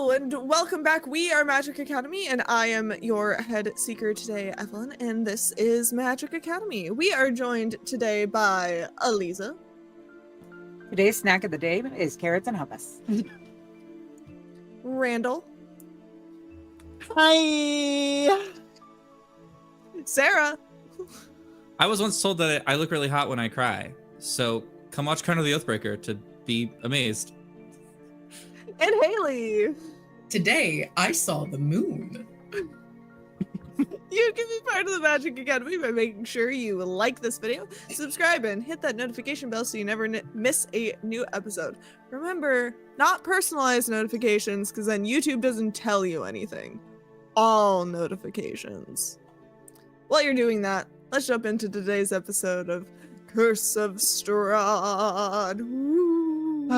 Hello and welcome back. We are Magic Academy and I am your head seeker today, Evelyn, and this is Magic Academy. We are joined today by Aliza. Today's snack of the day is carrots and hummus. Randall. Hi. Sarah. I was once told that I look really hot when I cry, so come watch Crown of the Oathbreaker to be amazed. And Haley. Today, I saw the moon. You can be part of the Magic Academy by making sure you like this video, subscribe, and hit that notification bell so you never miss a new episode. Remember, not personalized notifications, because then YouTube doesn't tell you anything. All notifications. While you're doing that, let's jump into today's episode of Curse of Strahd. Woo.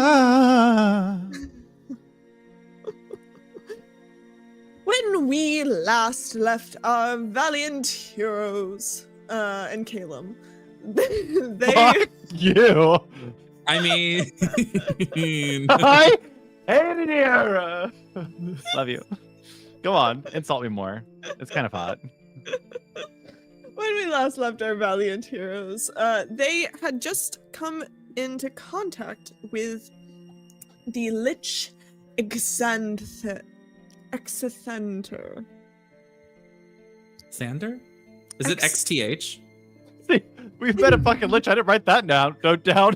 When we last left our valiant heroes, and Caleb, they Fuck you. I mean, I hated you. Love you. Go on, insult me more. It's kind of hot. when we last left our valiant heroes, they had just come into contact with the Lich Exanther. Sander? Is it XTH? See, we've met a fucking lich. I didn't write that down. Note down.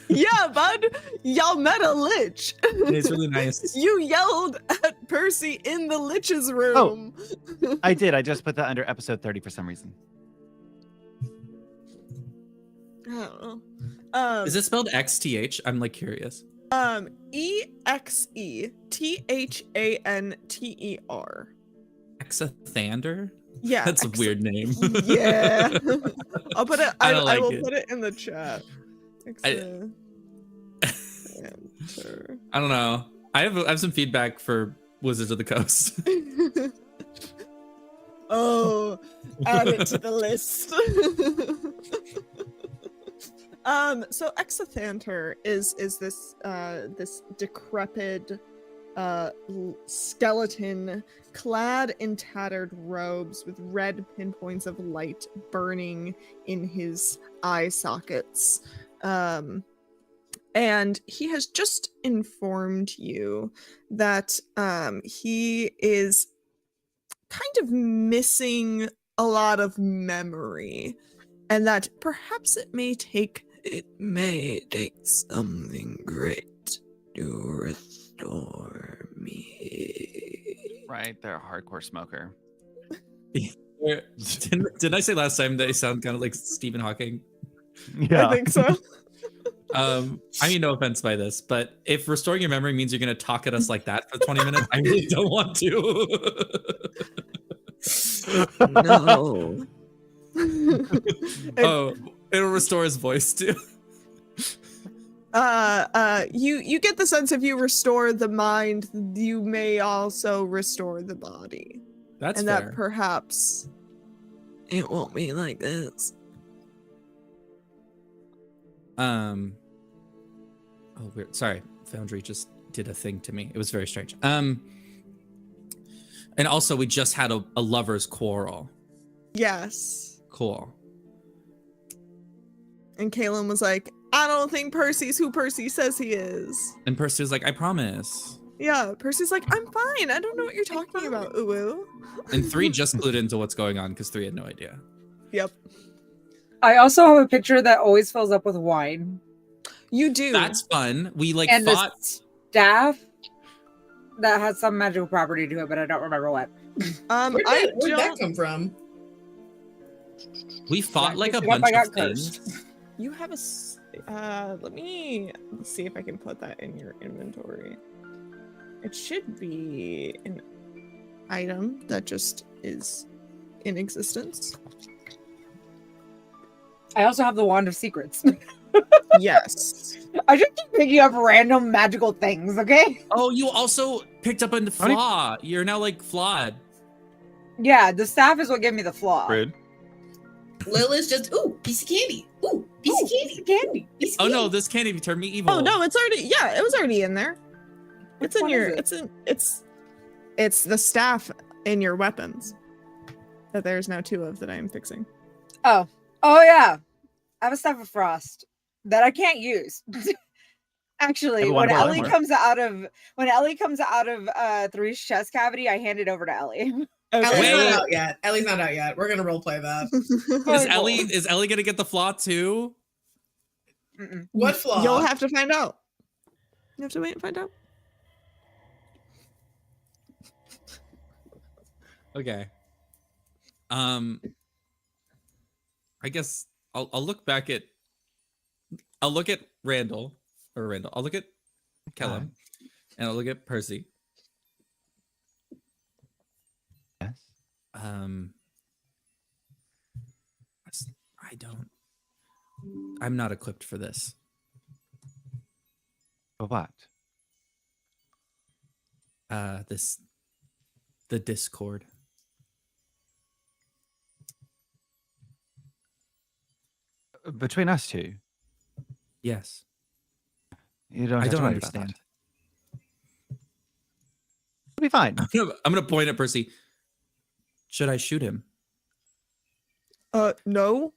Yeah, bud. Y'all met a lich. It's really nice. You yelled at Percy in the lich's room. Oh, I did. I just put that under episode 30 for some reason. I don't know. Is it spelled XTH? I'm like curious. EXETHANTER. Exathander? Yeah. That's a weird name. Yeah. I'll put it. I like will it. put it in the chat. I don't know. I have some feedback for Wizards of the Coast. Oh, add it to the list. So Exathanter is this this decrepit skeleton clad in tattered robes with red pinpoints of light burning in his eye sockets. And he has just informed you that he is kind of missing a lot of memory, and that perhaps it may take something great to restore me. Right, they're a hardcore smoker. Didn't I say last time that I sound kind of like Stephen Hawking? Yeah. I think so. I mean, no offense by this, but if restoring your memory means you're going to talk at us like that for 20 minutes, I really don't want to. No. Oh, it'll restore his voice too. You get the sense if you restore the mind, you may also restore the body. That's and fair. that perhaps it won't be like this. Oh, weird. Sorry, Foundry just did a thing to me. It was very strange. And also we just had a lover's quarrel. Yes. Cool. And Kaylin was like, I don't think Percy's who Percy says he is. And Percy was like, I promise. Yeah, Percy's like, I'm fine. I don't know what you're talking about, Uwu. And 3 just clued into what's going on because 3 had no idea. Yep. I also have a picture that always fills up with wine. You do. That's fun. We like And fought. the staff that has some magical property to it, but I don't remember what. Where'd Where'd that come from? We fought like a Yep, I bunch got of things. cursed. You have a let me see if I can put that in your inventory. It should be an item that just is in existence. I also have the Wand of Secrets. Yes. I just keep picking up random magical things, okay? Oh, you also picked up on the Honey- flaw. You're now like flawed. Yeah, the staff is what gave me the flaw. Rude. Lil is just, ooh, piece of candy. Ooh, piece of candy. Candy. Piece of Oh candy. no, this can't even turn me evil. Oh no, it's already it was already in there. It's Which in one your. is it? It's the staff in your weapons. That there's now 2 of that I'm fixing. Oh yeah. I have a staff of frost that I can't use. Actually, Everyone when brought Ellie more. comes out of Three's chest cavity, I hand it over to Ellie. Ellie's Wait. not out yet. Ellie's not out yet. We're gonna roleplay that. Is Ellie gonna get the flaw too? Mm-mm. What flaw? You'll have to find out. You have to wait and find out. Okay. I guess I'll look back at. I'll look at Randall. I'll look at Kellum, and I'll look at Percy. Yes. I'm not equipped for this. For what? The Discord. Between us two, Yes. you don't. I Have to don't worry about understand. that. It'll be fine. I'm gonna point at Percy. Should I shoot him? No.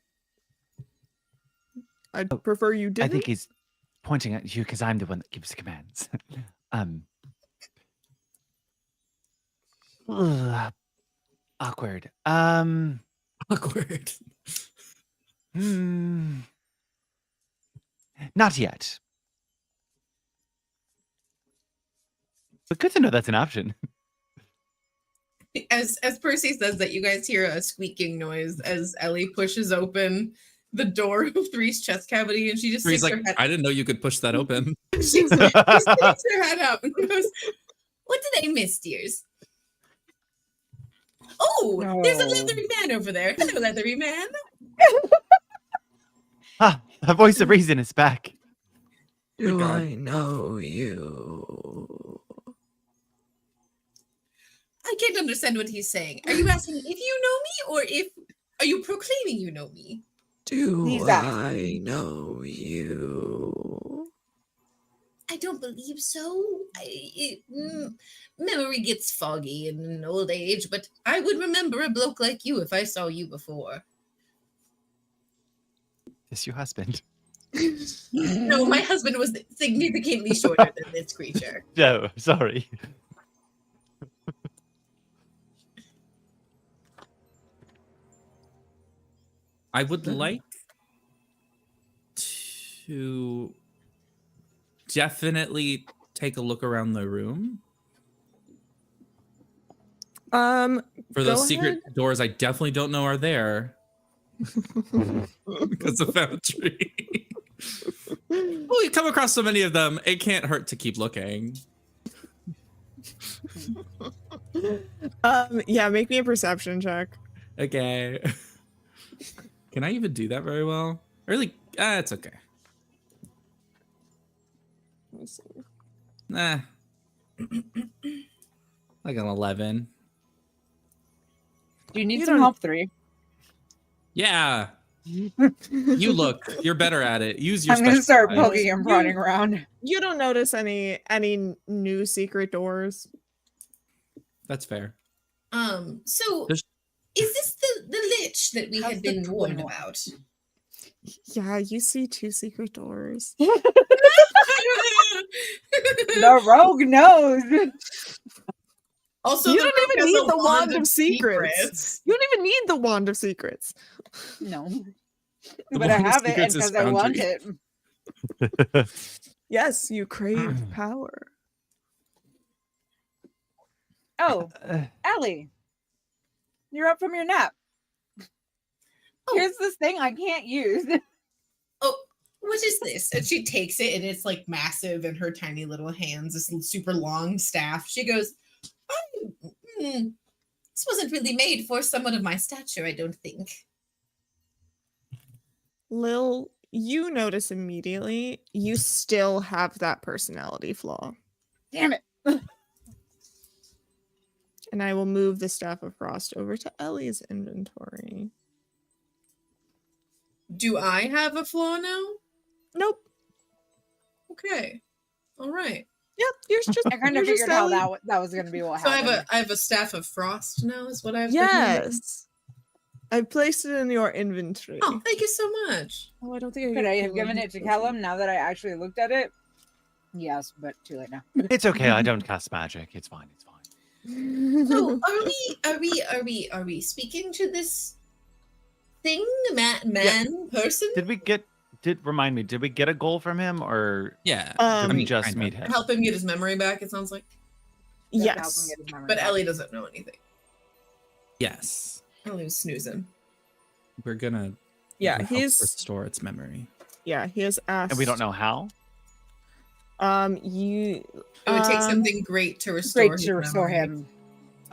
I'd prefer you didn't. I think he's pointing at you because I'm the one that gives the commands. Awkward. Awkward. Not yet. But good to know that's an option. As Percy says that, you guys hear a squeaking noise as Ellie pushes open the door of Three's chest cavity, and she just He's sticks like, her head. I didn't know you could push that open. She sticks her head out and goes, "What did I miss, dears?" Oh, there's a No. leathery man over there. Hello, leathery man. The voice of reason is back. Do God. I know you? I can't understand what he's saying. Are you asking if you know me, or if are you proclaiming you know me? Do He's asking. I know you? I don't believe so. Memory gets foggy in old age, but I would remember a bloke like you if I saw you before. It's your husband. No, my husband was significantly shorter than this creature. No, sorry. I would like to definitely take a look around the room. For those Go secret doors I definitely don't know are there. Because of Foundry. Well, you come across so many of them, it can't hurt to keep looking. Yeah, make me a perception check. Okay. Can I even do that very well? Really? It's okay. Let me see. Nah. Like an 11. Do you need You some don't- help, 3? Yeah. You look. You're better at it. Use your I'm gonna start special eye. poking and prodding around. You don't notice any new secret doors. That's fair. So There's- is this the lich that we How's had the been warned twin? about? Yeah, you see 2 secret doors. The rogue knows. Also, You the don't rogue even has need a the wand of secrets. secrets. You don't even need the wand of secrets. No. The But I wand of have it secrets is because I want Foundry. it. Yes, you crave power. Oh, Ellie. You're up from your nap. Oh. Here's this thing I can't use. Oh, what is this? And she takes it, and it's like massive in her tiny little hands, this super long staff. She goes, this wasn't really made for someone of my stature, I don't think. Lil, you notice immediately you still have that personality flaw. Damn it. And I will move the Staff of Frost over to Ellie's inventory. Do I have a flaw now? Nope. Okay. All right. Yeah, here's just. I kind of here's just figured how Ellie. that was going to be what So happened. I have a staff of frost now. Is what I've been Yes. I placed it in your inventory. Oh, thank you so much. Oh, I don't think I Could gave I have Caleb given his it to potion. Callum now that I actually looked at it? Yes, but too late now. It's okay. I don't cast magic. It's fine. It's fine. So are we speaking to this thing, man, person? Remind me, did we get a goal from him or Yeah. did we just kind of. meet him? Help him get his memory back. It sounds like, You have to help him Yes. get his memory but back. Ellie doesn't know anything. Yes. Ellie was snoozing. We're gonna Yeah, help he's restore its memory. he has asked. And we don't know how? You. It would take um, something great to restore. Great to restore him.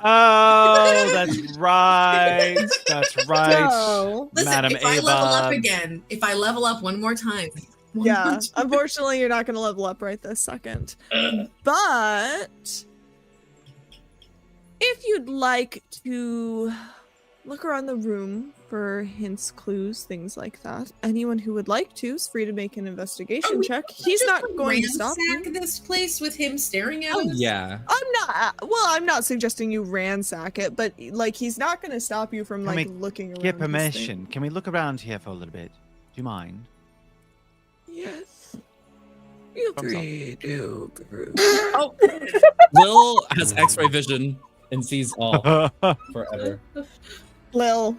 Oh, that's right. That's right. So, Listen, Madam if I level up Ava. again, if I level up one more time, yeah. Unfortunately, you're not going to level up right this second. But if you'd like to look around the room for hints, clues, things like that, anyone who would like to is free to make an investigation check. He's not going to stop ransack you. this place with him staring at Oh us. yeah. I'm not suggesting you ransack it, but like he's not going to stop you from Can like we looking around. Get his thing. permission. Can we look around here for a little bit? Do you mind? Yes. You Thumbs up. three do. Oh, Will has X-ray vision and sees all forever. Lil.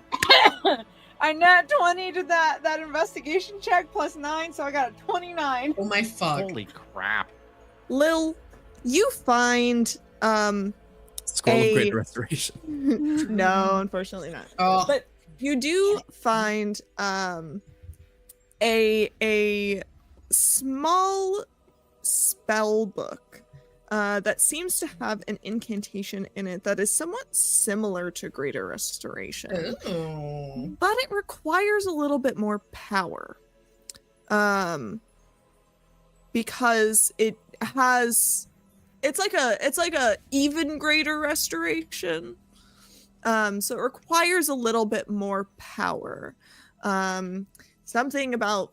I nat 20 to that investigation check plus 9, so I got a 29. oh my fuck! Holy crap. Lil, you find Scroll of A- Great Restoration. no, unfortunately not. Oh, But you do find a small spell book that seems to have an incantation in it that is somewhat similar to Greater Restoration, oh. but it requires a little bit more power. Because it's like a even greater restoration. So it requires a little bit more power. Something about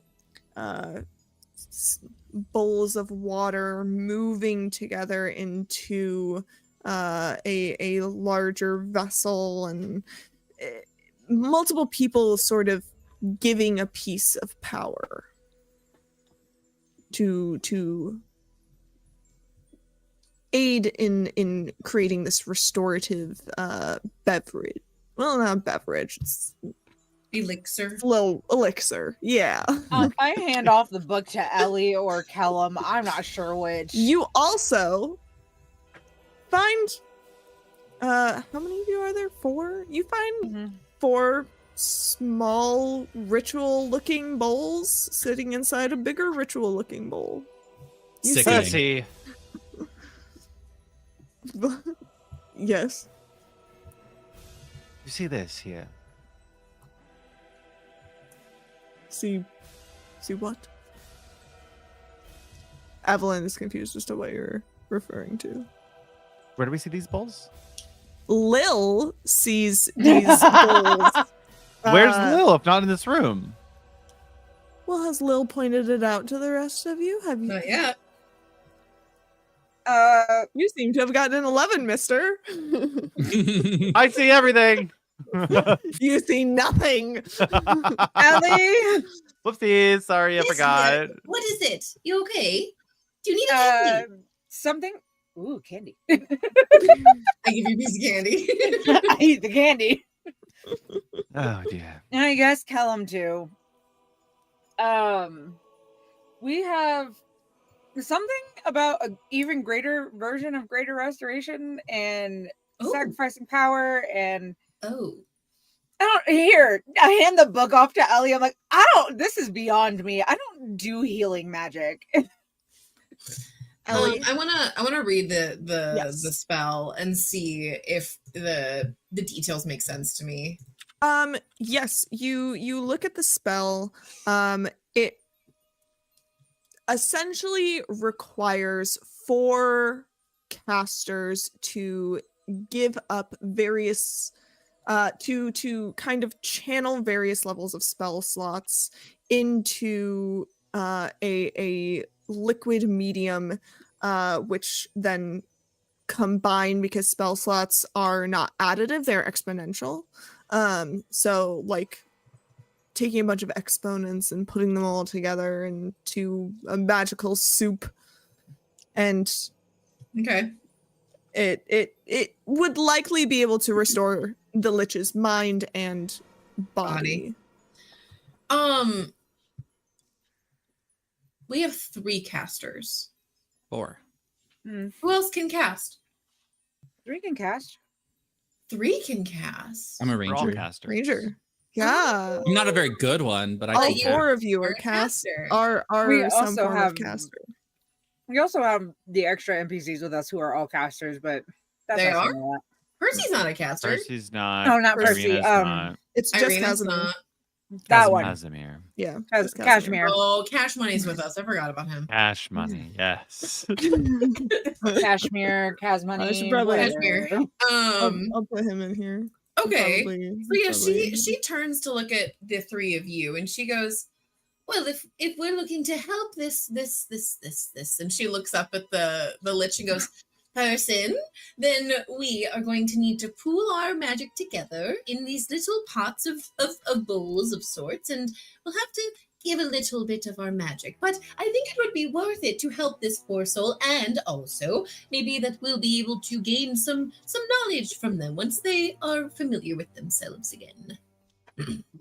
bowls of water moving together into a larger vessel, and multiple people sort of giving a piece of power to aid in creating this restorative beverage. Well, not beverage, it's Elixir. little elixir. Yeah. I hand off the book to Ellie or Kellum. I'm not sure which. You also find how many of you are there? 4? You find Mhm. 4 small ritual looking bowls sitting inside a bigger ritual looking bowl. You see- Sickening. Percy, Yes. you see this here? See what? Evelyn is confused as to what you're referring to. Where do we see these bowls? Lil sees these bowls. Where's Lil if not in this room? Well, has Lil pointed it out to the rest of you? Have you? Not yet. You seem to have gotten an 11, mister. I see everything. You see nothing. Ellie, Whoopsies. Sorry, I Yes, forgot. yeah. What is it? You okay? Do you need a candy? something. Ooh, candy. I give you a piece of candy. I eat the candy. Oh dear. And I guess Kellum too. We have something about an even greater version of Greater Restoration and Oh. sacrificing power, and Oh. I hand the book off to Ellie. I'm like, this is beyond me. I don't do healing magic. Ellie? I wanna read the Yes. the spell and see if the details make sense to me. Yes, you look at the spell. It essentially requires 4 casters to give up various to kind of channel various levels of spell slots into a liquid medium which then combine because spell slots are not additive, they're exponential. So like taking a bunch of exponents and putting them all together into a magical soup, and Okay. it would likely be able to restore the Lich's mind and body. We have 3 casters. 4. Who else can cast? 3 can cast. 3 can cast. I'm a We're all ranger. casters. Ranger. Yeah. I'm not a very good one, but I All can 4 of you You're are a cast caster. are We some also form have- of caster. We also have the extra NPCs with us who are all casters, but that's They not are? saying a lot. Percy's not a caster. Percy's not. No, not Percy, Irina's not. It's just Irina's Casimir. not. That one. Casimir. Yeah. Cas- just Cashmere. Oh, Cash Money's with us. I forgot about him. Cash money. Yes. Cashmere, Casmoney. I should probably- whatever. I'll put him in here. Okay. Probably- So yeah, probably- she turns to look at the 3 of you and she goes, well, if we're looking to help this, and she looks up at the Lich and goes, person, then we are going to need to pool our magic together in these little pots of bowls of sorts, and we'll have to give a little bit of our magic. But I think it would be worth it to help this poor soul, and also maybe that we'll be able to gain some knowledge from them once they are familiar with themselves again.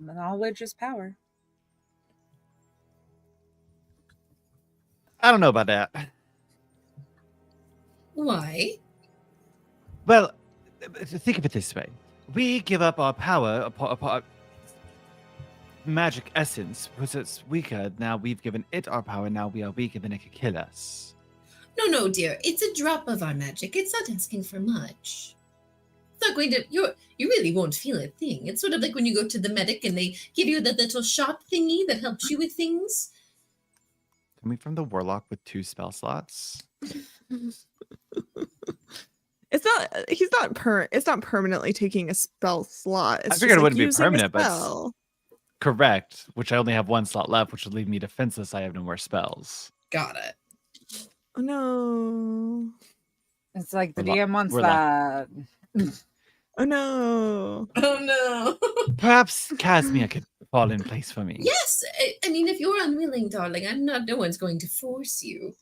Knowledge is power. I don't know about that. Why? Well, think of it this way: we give up our power, magic essence, because it's weaker. Now we've given it our power. Now we are weaker, then it could kill us. No, dear. It's a drop of our magic. It's not asking for much. It's not going to. You really won't feel a thing. It's sort of like when you go to the medic and they give you the little shot thingy that helps you with things. Coming from the warlock with 2 spell slots. It's not permanently taking a spell slot. It's I figured just it wouldn't be using a permanent, but spell. correct. Which I only have 1 slot left, which would leave me defenseless. I have no more spells. Got it. Oh no. It's like the We're lo- DM wants we're that. Oh no. Oh no. Perhaps Casimir could fall in place for me. Yes, I mean, if you're unwilling, darling, I'm not. No one's going to force you.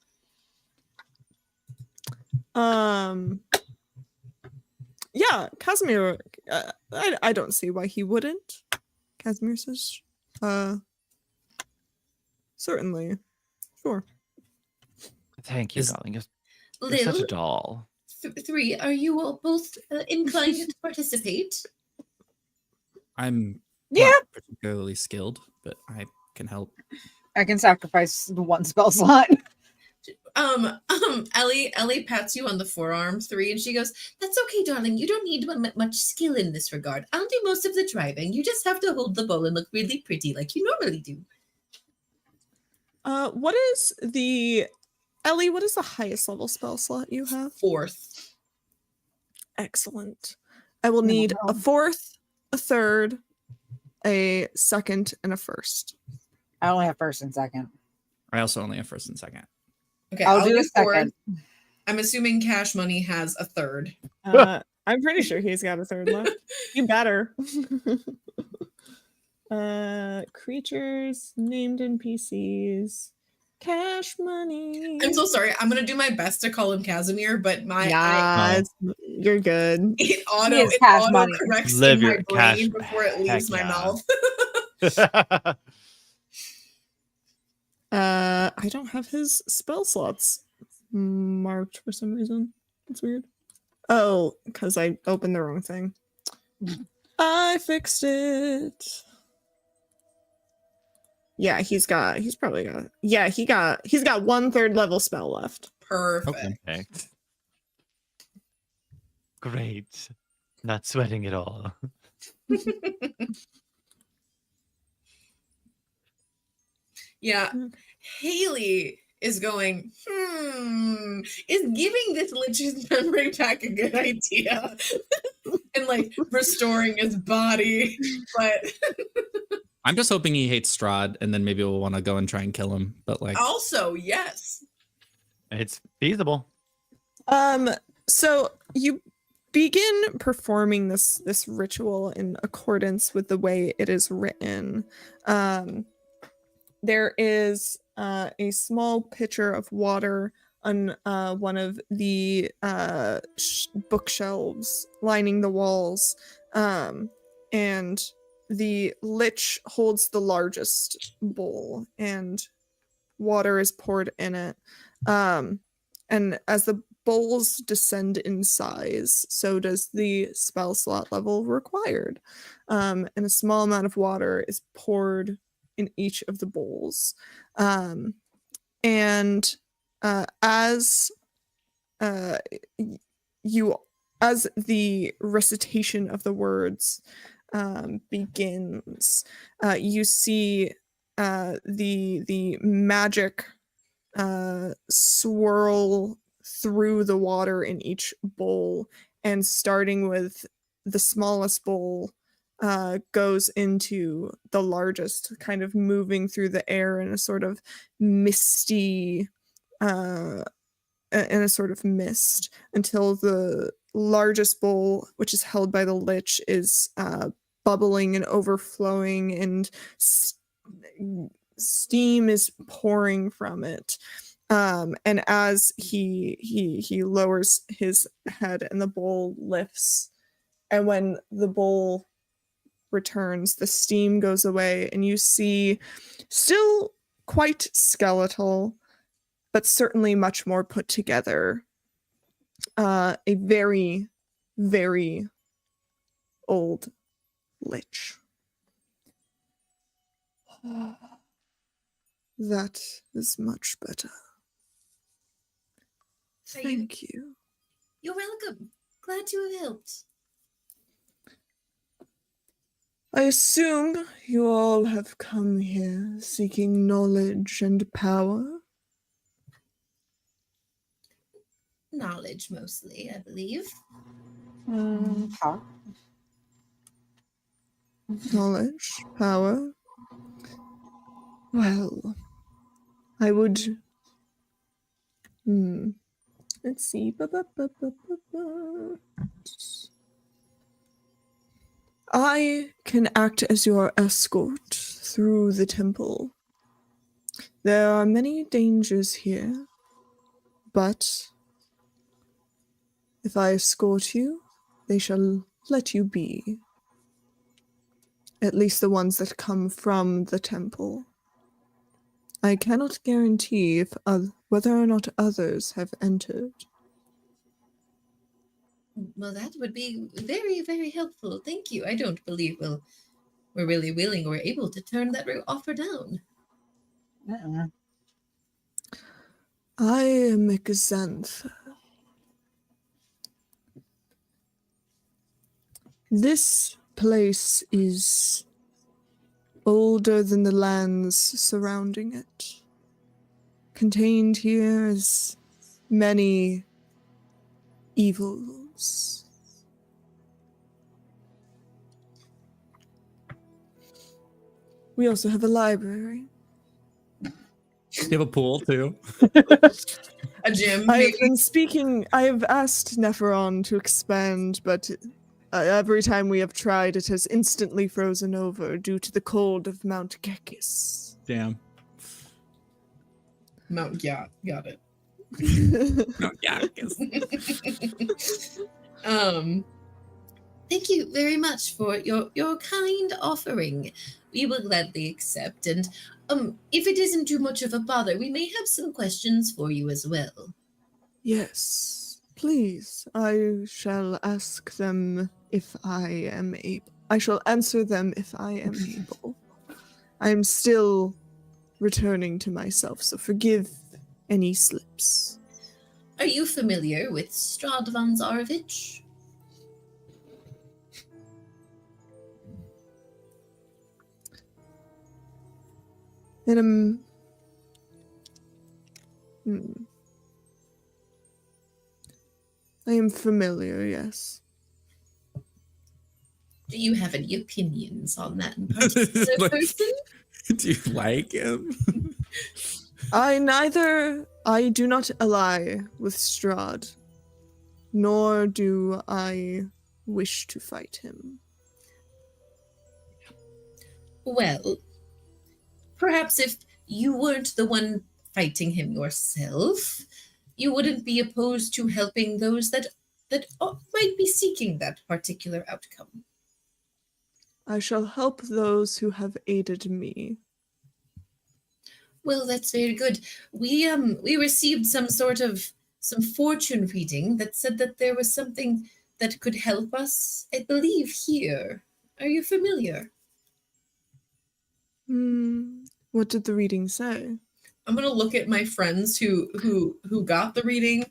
Yeah, Casimir. I don't see why he wouldn't. Casimir says, certainly, sure. Thank you, Is- darling. You're such a Lil, doll. 3, are you all both inclined to participate? I'm Yeah. not particularly skilled, but I can help. I can sacrifice the 1 spell slot. Ellie pats you on the forearm, 3, and she goes, "That's okay, darling. You don't need much skill in this regard. I'll do most of the driving. You just have to hold the bowl and look really pretty like you normally do." What is the Ellie? What is the highest level spell slot you have? 4th. Excellent. I will need a 4th, a 3rd, a 2nd, and a 1st. I only have 1st and 2nd. I also only have 1st and 2nd. Okay, I'll do a 4th. 2nd. I'm assuming Cash Money has a 3rd. I'm pretty sure he's got a 3rd left. You better. Creatures, named NPCs, cash money. I'm so sorry. I'm gonna do my best to call him Casimir, but You're good. it He is Cash auto Money. corrects Live in my your cash- brain before it leaves my heck yeah. mouth. I don't have his spell slots marked for some reason. That's weird. Oh, because I opened the wrong thing. I fixed it. Yeah, he's got 1/3 level spell left. Perfect. Perfect. Great. Not sweating at all. Yeah. Haley is going, is giving this Lich's memory back a good idea? And like restoring his body. But I'm just hoping he hates Strahd, and then maybe we'll want to go and try and kill him. But like, also, yes. It's feasible. So you begin performing this ritual in accordance with the way it is written. There is a small pitcher of water on one of the bookshelves lining the walls, and the Lich holds the largest bowl, and water is poured in it. And as the bowls descend in size, so does the spell slot level required. And a small amount of water is poured in each of the bowls. And as the recitation of the words begins, you see the magic swirl through the water in each bowl, and starting with the smallest bowl goes into the largest, kind of moving through the air in a sort of misty in a sort of mist, until the largest bowl, which is held by the Lich, is bubbling and overflowing, and steam is pouring from it. And as he lowers his head and the bowl lifts, and when the bowl returns, the steam goes away, and you see, still quite skeletal, but certainly much more put together, a very, very old Lich. That is much better. Thank you. You're welcome. Glad to have helped. I assume you all have come here seeking knowledge and power. Knowledge, mostly, I believe. Power. Knowledge, power. Well, I would. Let's see. I can act as your escort through the temple. There are many dangers here, but if I escort you, they shall let you be. At least the ones that come from the temple. I cannot guarantee whether or not others have entered. Well, that would be very, very helpful. Thank you. I don't believe we're really willing or able to turn that offer down. I am a Xanth. This place is older than the lands surrounding it. Contained here is many evils. We also have a library. You have a pool too. A gym, I have maybe? been speaking. I have asked Neferon to expand, but every time we have tried, it has instantly frozen over due to the cold of Mount Kekis. Damn. Mount Got it. No, yeah, I guess. Thank you very much for your kind offering. We will gladly accept, and if it isn't too much of a bother, we may have some questions for you as well. Yes, please. I shall ask them if I am able. I shall answer them if I am able. I am still returning to myself, so forgive any slips. Are you familiar with Strahd von Zarovich? And I am familiar, yes. Do you have any opinions on that in particular Like, person? do you like him? I neither I do not ally with Strahd, nor do I wish to fight him. Well, perhaps if you weren't the one fighting him yourself, you wouldn't be opposed to helping those that might be seeking that particular outcome. I shall help those who have aided me. Well, that's very good. We received some fortune reading that said that there was something that could help us, I believe, here. Are you familiar? What did the reading say? I'm gonna look at my friends who got the reading,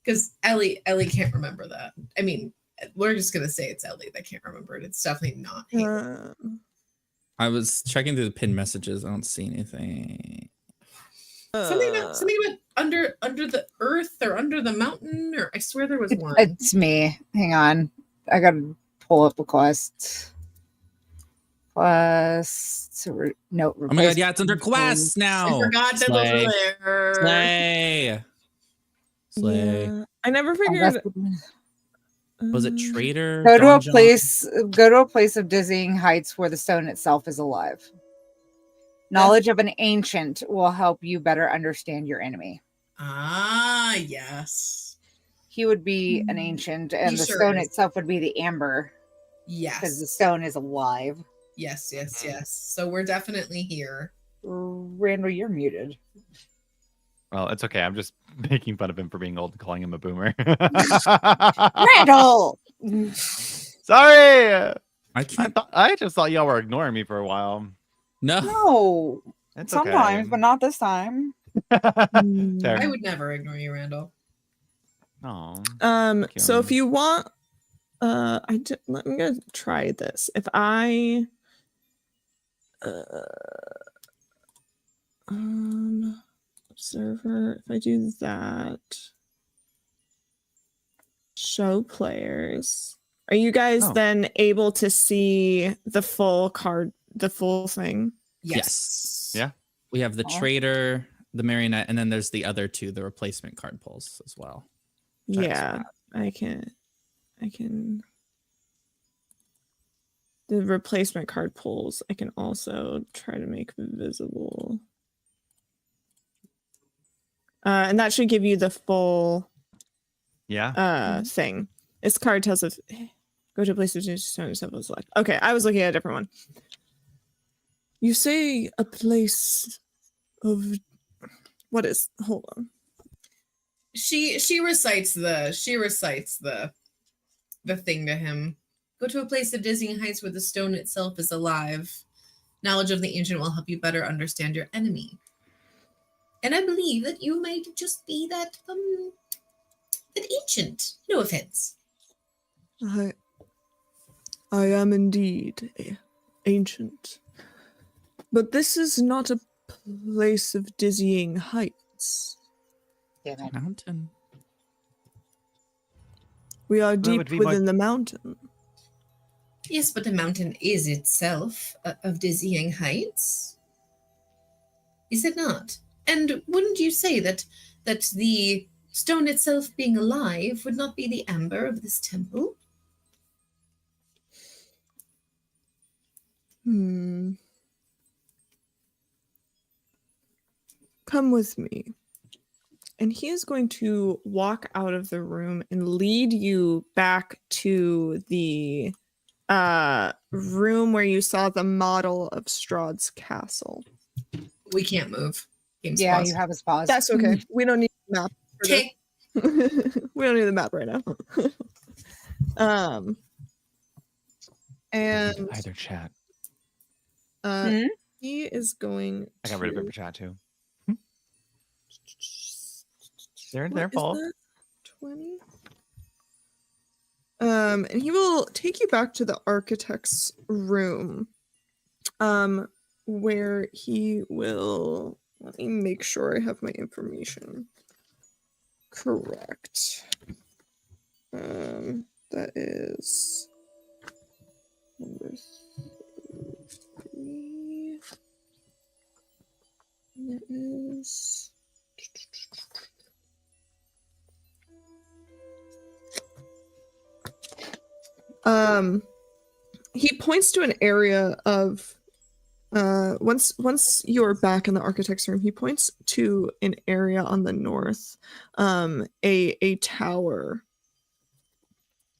because Ellie can't remember that. I mean, we're just gonna say it's Ellie that can't remember it. It's definitely not Haley. I was checking through the pinned messages. I don't see anything. Something about under the earth or under the mountain, or I swear there was one. It's me. Hang on. I gotta pull up the quest. Note. Oh my god, yeah, it's under quests now. I forgot that those were there. Slay. Yeah, I never figured. Was it Trader? Go to a Donjon? place. Go to a place of dizzying heights where the stone itself is alive. Knowledge of an ancient will help you better understand your enemy. Ah, yes. He would be an ancient, and He the sure stone is. itself would be the amber, because the Yes. stone is alive. Yes. So we're definitely here. Randall, you're muted. Well, it's okay. I'm just making fun of him for being old and calling him a boomer. Randall! Sorry. I I just thought y'all were ignoring me for a while. No. No. It's Sometimes, okay. but not this time. Fair. I would never ignore you, Randall. Aw. So if you want, I'm gonna try this. If I, observer, if I do that, show players, are you guys then able to see the full card, the full thing? Yes. Yeah. We have the Trader, the Marionette, and then there's the other two, the replacement card pulls as well. Yeah, I can. The replacement card pulls, I can also try to make visible. And that should give you the full thing. This card tells us go to a place to stone yourself as select. Okay, I was looking at a different one. You say a place of what is, hold on. She recites the thing to him. Go to a place of dizzying heights where the stone itself is alive. Knowledge of the ancient will help you better understand your enemy. And I believe that you might just be that ancient. No offense. I am indeed ancient. But this is not a place of dizzying heights. Damn it. Mountain. We are would deep be within the mountain. Yes, but the mountain is itself of dizzying heights. Is it not? And wouldn't you say that the stone itself being alive would not be the amber of this temple? Come with me. And he is going to walk out of the room and lead you back to the room where you saw the model of Strahd's castle. We can't move. Game's Yeah, paused. you have his pause. That's okay. We don't need the map. Okay. We don't need the map right now. And Either chat. he is going. I got rid of it for chat too. They're What their is fault. that? 20. And he will take you back to the architect's room. Where he will, let me make sure I have my information correct. That is number 3. That is He points to an area of once you're back in the architect's room, he points to an area on the north, a tower,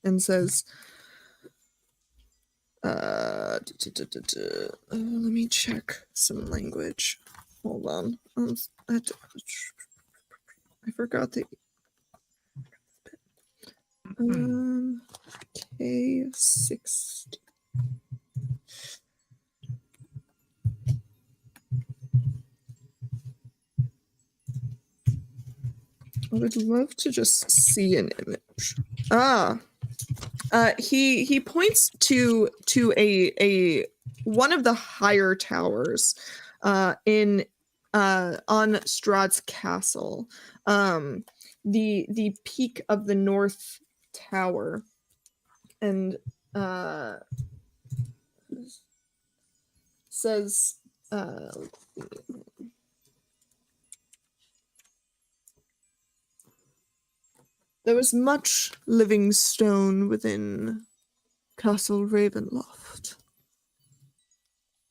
and says, let me check some language. Hold on. I forgot the K60. I would love to just see an image. He points to a one of the higher towers in on Strahd's castle. The peak of the north tower, and says there was much living stone within Castle Ravenloft.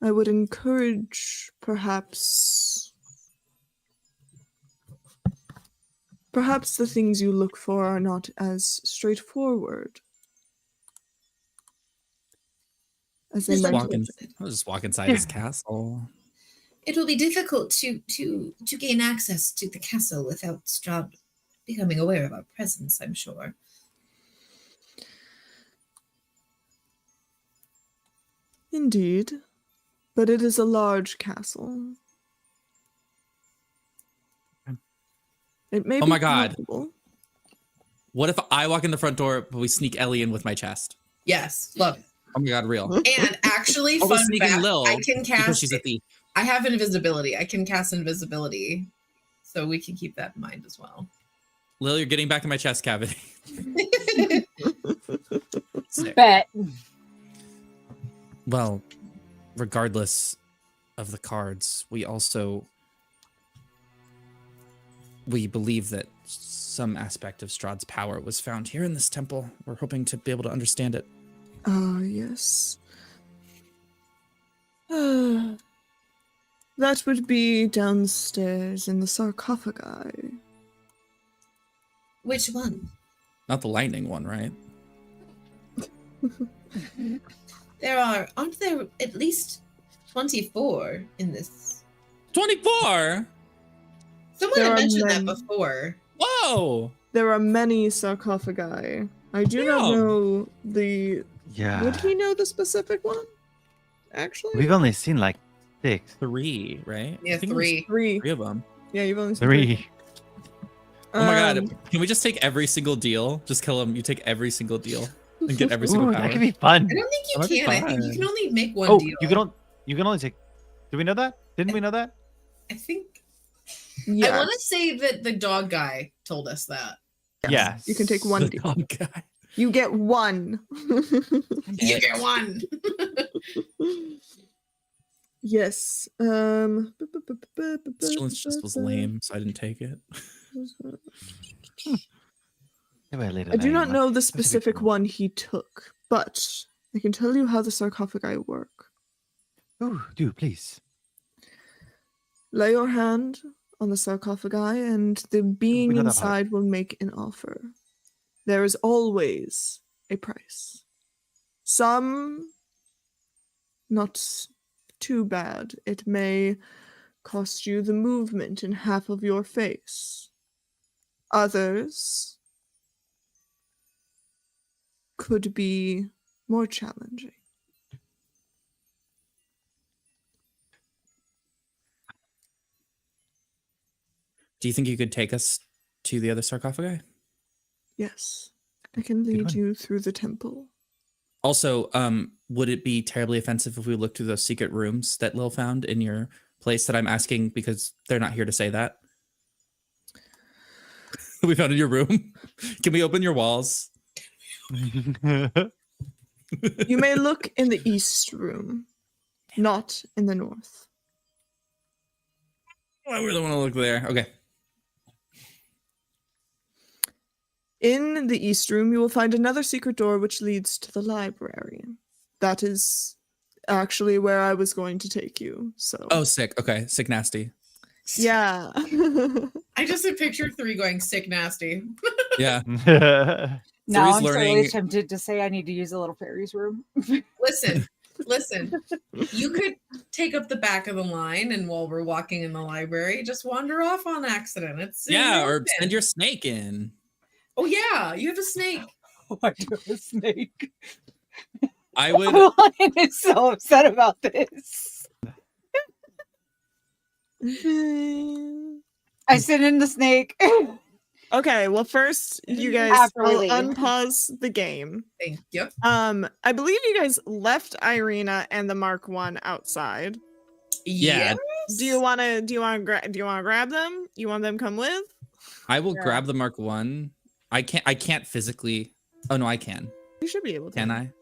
I would encourage perhaps the things you look for are not as straightforward as they Just might like- look. I'll just walk inside his castle. It will be difficult to gain access to the castle without Strahd becoming aware of our presence, I'm sure. Indeed, but it is a large castle. It may Oh be my God. possible. What if I walk in the front door, but we sneak Ellie in with my chest? Yes, love it. Oh my God, real. And actually, Or we're fun sneaking fact, Lil I can because cast. she's a thief. I have invisibility. I can cast invisibility, so we can keep that in mind as well. Lil, you're getting back in my chest cavity. Sick. Bet. Well, regardless of the cards, we believe that some aspect of Strahd's power was found here in this temple. We're hoping to be able to understand it. Ah, yes. That would be downstairs in the sarcophagi. Which one? Not the lightning one, right? Aren't there at least 24 in this? 24! Someone There had are mentioned that many. before. Whoa! There are many sarcophagi. I do not Yeah. know the... Yeah. Would he know the specific one? Actually? We've only seen like 6. 3, right? Yeah, I think it was 3. Three. 3 of them. Yeah, you've only seen 3. Oh my Um, God. Can we just take every single deal? Just kill him. You take every single deal and get every single Ooh, power. that could be fun. I don't think That might you be can. I think you fun. can only make one Oh, deal. you can only take. Did we know that? Didn't we know that? I think. Yeah. I want to say that the dog guy told us that. Yes. You can take one The deal. dog guy. You get one. You get one. Yes. This challenge just was lame, so I didn't take it. I do not know the specific one he took, but I can tell you how the sarcophagi work. Oh, do please. Lay your hand on the sarcophagi, and the being know that part. inside will make an offer. There is always a price. Some not too bad. It may cost you the movement in half of your face. Others could be more challenging. Do you think you could take us to the other sarcophagi? Yes, I can lead one. you through the temple. Also, would it be terribly offensive if we looked through those secret rooms that Lil found in your place that I'm asking because they're not here to say that? We found in your room. Can we open your walls? You may look in the east room, not in the north. I really want to look there. Okay. In the East Room, you will find another secret door which leads to the library. That is actually where I was going to take you. So. Oh, sick. Okay, sick nasty. Yeah. I just pictured 3 going sick nasty. Yeah. Now Three's I'm learning- slowly tempted to say I need to use a little fairies room. Listen. You could take up the back of the line, and while we're walking in the library, just wander off on accident. It's Yeah, or open. send your snake in. Oh yeah, you have a snake. Oh, I do have a snake. I would. Lion is so upset about this. I sent in the snake. Okay, well, first, you guys, After we I'll leave. unpause the game. Thank you. I believe you guys left Irina and the Mark I outside. Yeah. Do you want to grab them? You want them to come with? I will Yeah. grab the Mark I. I can't physically. Oh no, I can. You should be able to. Can I?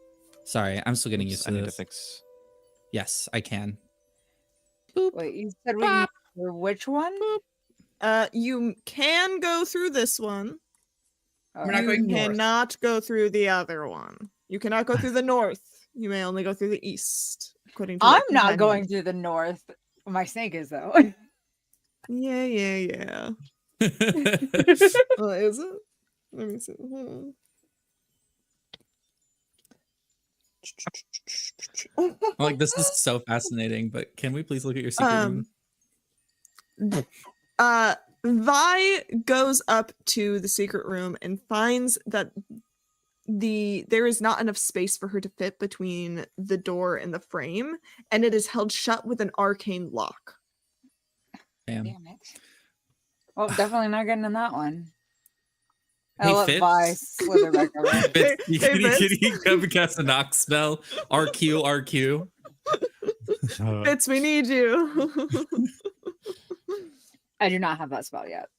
Sorry, I'm still getting used I to need to this. fix. Yes, I can. Wait, you said we need for which one? You can go through this one. We're not You going north. cannot go through the other one. You cannot go through the north. You may only go through the east. According to I'm what not companion. going through the north. My snake is though. Yeah. Is it? Let me see. Hold on. Like, this is so fascinating, but can we please look at your secret room? Vi goes up to the secret room and finds that there is not enough space for her to fit between the door and the frame, and it is held shut with an arcane lock. Damn. Damn it. Well, definitely not getting in that one. Hey, I'll let Fitz? Vi slither back over. Fitz, Hey, can Fitz. you come cast a knock spell? RQ. Fitz, we need you. I do not have that spell yet.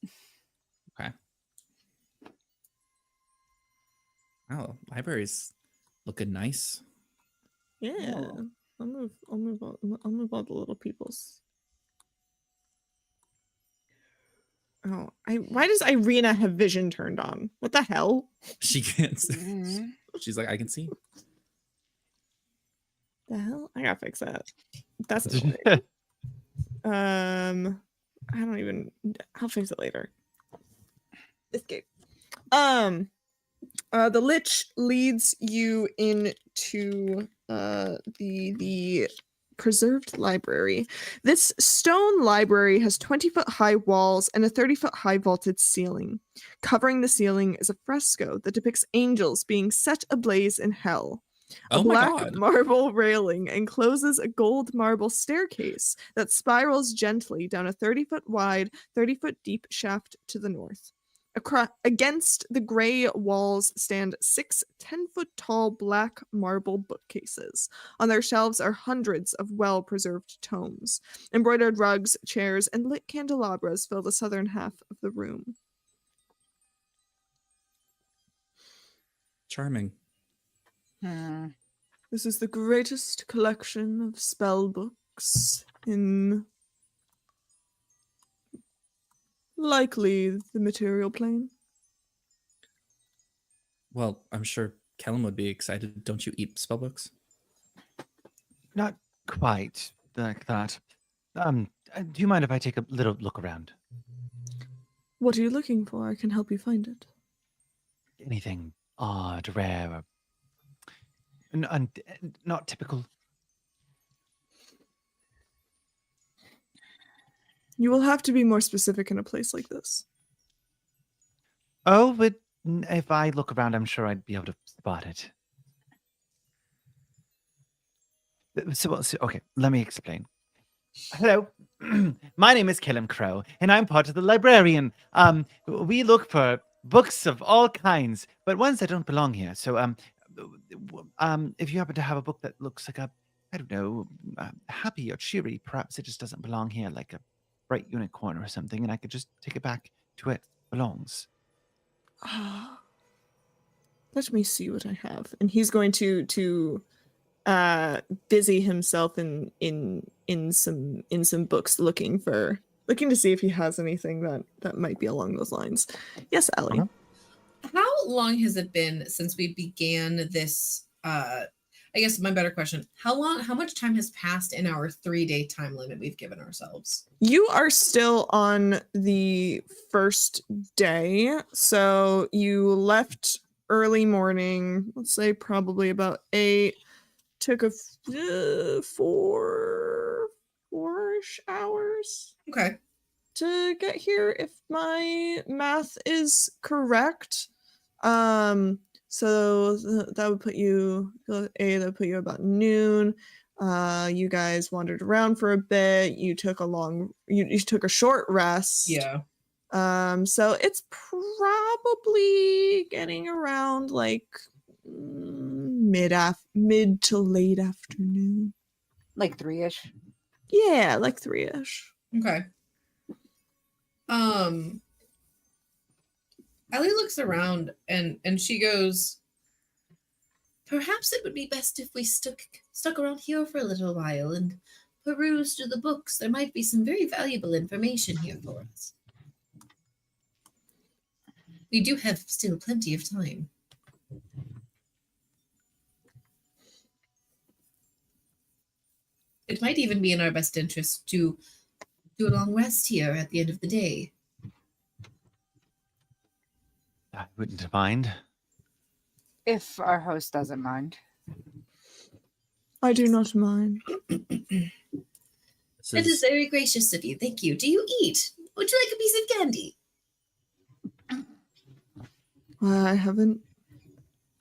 Oh, library's looking nice. Yeah. Oh. I'll move all the little peoples. Oh, why does Irina have vision turned on? What the hell? She can't see. Mhm. She's like, I can see. The hell? I gotta fix that. That's annoying. I don't even. I'll fix it later. Escape. The Lich leads you into the preserved library. This stone library has 20-foot high walls and a 30-foot high vaulted ceiling. Covering the ceiling is a fresco that depicts angels being set ablaze in hell. A Oh my black God. marble railing encloses a gold marble staircase that spirals gently down a 30-foot wide, 30-foot deep shaft to the north. Against the gray walls stand 6 10-foot tall black marble bookcases. On their shelves are hundreds of well-preserved tomes. Embroidered rugs, chairs, and lit candelabras fill the southern half of the room. Charming. Hmm. This is the greatest collection of spell books in likely the material plane. Well, I'm sure Kellum would be excited. Don't you eat spellbooks? Not quite like that. Do you mind if I take a little look around? What are you looking for? I can help you find it. Anything odd, rare, or not typical? You will have to be more specific in a place like this. Oh, but if I look around, I'm sure I'd be able to spot it. So okay, let me explain. Hello, my name is Kellum Crow, and I'm part of the librarian. We look for books of all kinds, but ones that don't belong here. So, if you happen to have a book that looks like I don't know, happy or cheery, perhaps it just doesn't belong here, like a bright unicorn or something, and I could just take it back to where it belongs. Let me see what I have. And he's going to busy himself in some books looking to see if he has anything that might be along those lines. Yes, Allie. Okay. How long has it been since we began this? I guess my better question: how much time has passed in our 3-day time limit we've given ourselves? You are still on the first day. So you left early morning, let's say probably about 8, took a 4-ish hours Okay. to get here, if my math is correct. So that would put you that would put you about noon. You guys wandered around for a bit. You took you took a short rest. Yeah. So it's probably getting around like mid to late afternoon. Like 3-ish. Yeah, like 3-ish. Okay. Ellie looks around and she goes, perhaps it would be best if we stuck around here for a little while and perused through the books. There might be some very valuable information here for us. We do have still plenty of time. It might even be in our best interest to do a long rest here at the end of the day. I wouldn't mind. If our host doesn't mind. I do not mind. It is very gracious of you. Thank you. Do you eat? Would you like a piece of candy?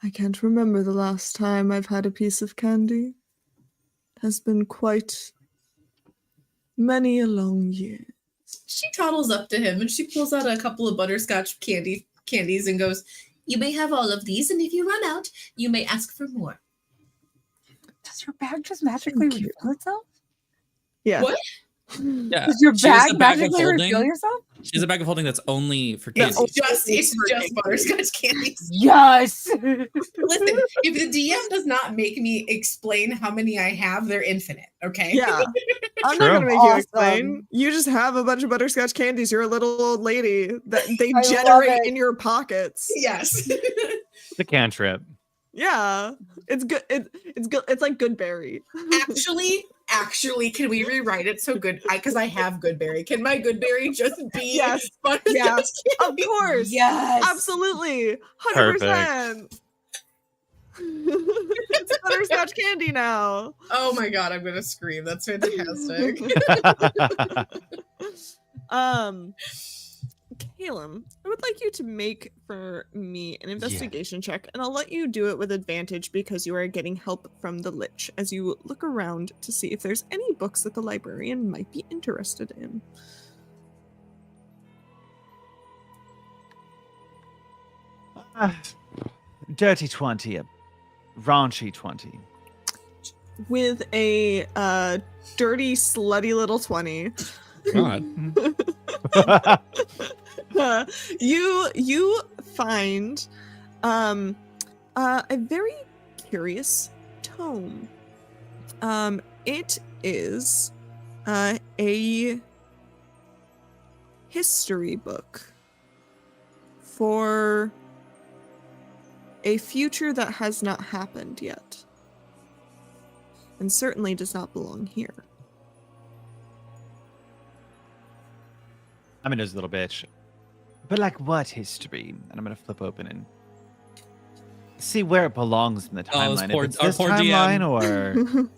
I can't remember the last time I've had a piece of candy. It has been quite many a long year. She toddles up to him and she pulls out a couple of butterscotch candies and goes, you may have all of these, and if you run out, you may ask for more. Does your bag just magically Thank you. refill itself? Yeah. What? Yeah. Does your She has bag a bag of magically holding. refill yourself? She has a bag of holding that's only for No, candy. It's just butterscotch candies. Yes. Listen, if the DM does not make me explain how many I have, they're infinite, okay? Yeah. I'm True. not gonna make you Awesome. explain. You just have a bunch of butterscotch candies. You're a little old lady that they I love generate it. in your pockets. Yes. The cantrip. Yeah. It's good. It's good. It's like good berry. Actually, can we rewrite it so good? Because I have Goodberry. Can my Goodberry just be Yes. butterscotch Yeah. candy? Of course. Yes. Absolutely. 100%. It's butterscotch candy now. Oh my god, I'm gonna scream. That's fantastic. Caleb, I would like you to make for me an investigation check, and I'll let you do it with advantage because you are getting help from the Lich as you look around to see if there's any books that the librarian might be interested in. Dirty 20, a raunchy 20. With a dirty, slutty little 20. God. You find a very curious tome. It is a history book for a future that has not happened yet, and certainly does not belong here. I'm a nosy little bitch. But like what history? And I'm gonna flip open and see where it belongs in the Oh, timeline. poor- If it's our this poor timeline DM. or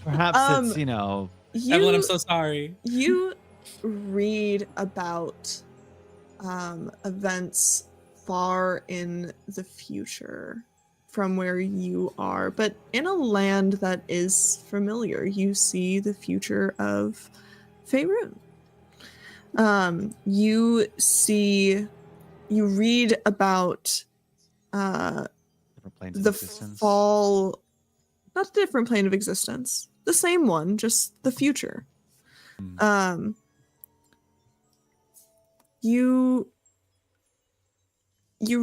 perhaps it's, you know. Evelyn, I'm so sorry. You read about events far in the future from where you are, but in a land that is familiar. You see the future of Faerun. You read about Different planes of the existence. fall, not a different plane of existence, the same one, just the future. You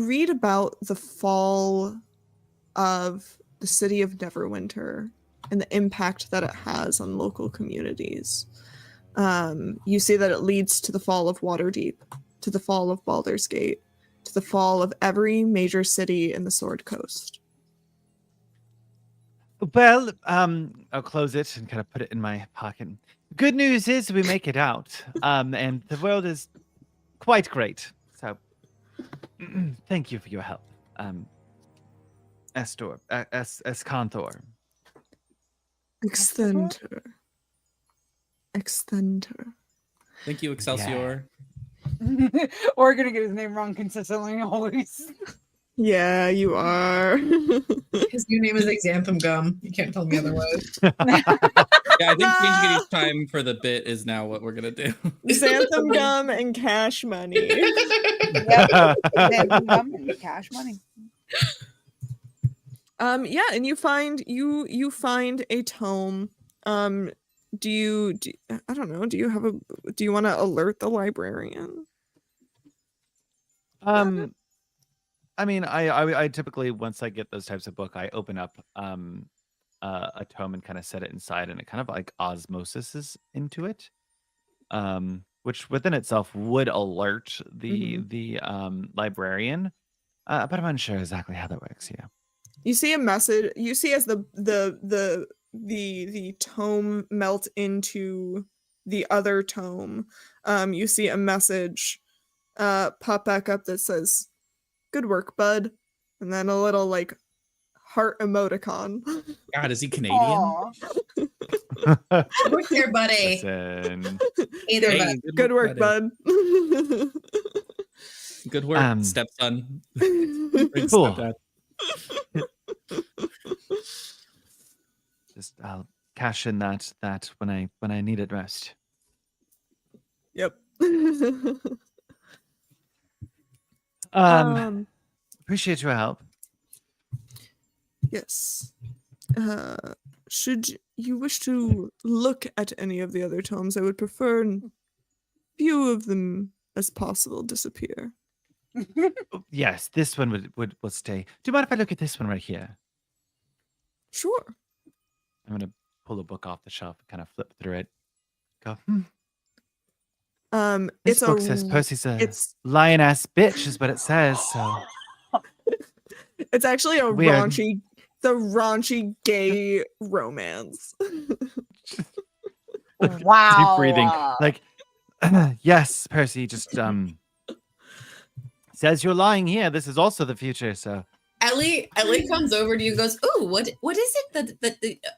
read about the fall of the city of Neverwinter and the impact that it has on local communities. You see that it leads to the fall of Waterdeep, to the fall of Baldur's Gate, to to the fall of every major city in the Sword Coast. Well, I'll close it and kind of put it in my pocket. Good news is we make it out, and the world is quite great. So, thank you for your help, Escanthor. Extender. Thank you, Excelsior. We're gonna get his name wrong consistently always. Yeah, you are. His new name is Exanthum Gum. You can't tell me otherwise. Yeah, I think changing it each time for the bit is now what we're gonna do. Xanthan Gum and Cash Money. Yep. Then gum and cash money. Yeah, and you find a tome. Do you I don't know, do you want to alert the librarian? I mean, I typically, once I get those types of book, I open up a tome and kind of set it inside, and it kind of like osmosis into it, which within itself would alert the librarian, but I'm unsure exactly how that works. Yeah. You see a message. You see as the tome melt into the other tome. You see a message pop back up that says, "Good work, bud," and then a little like heart emoticon. God, is he Canadian? Aw. Good work there, buddy. Listen, Hey there, Hey, bud. Good work, buddy. bud. Good work, stepson. Great Cool. stepdad. just I'll cash in that when I need it most. Yep. Appreciate your help. Yes. Should you wish to look at any of the other tomes, I would prefer few of them as possible disappear. Oh, yes, this one would stay. Do you mind if I look at this one right here? Sure. I'm gonna pull a book off the shelf and kind of flip through it. Go. This It's book a says Percy's a it's lion-ass bitch, is what it says. So it's actually a Weird. raunchy gay romance. Wow. deep breathing, like yes, Percy. Just says you're lying here. This is also the future. So Ellie comes over to you and goes, "Oh, what is it that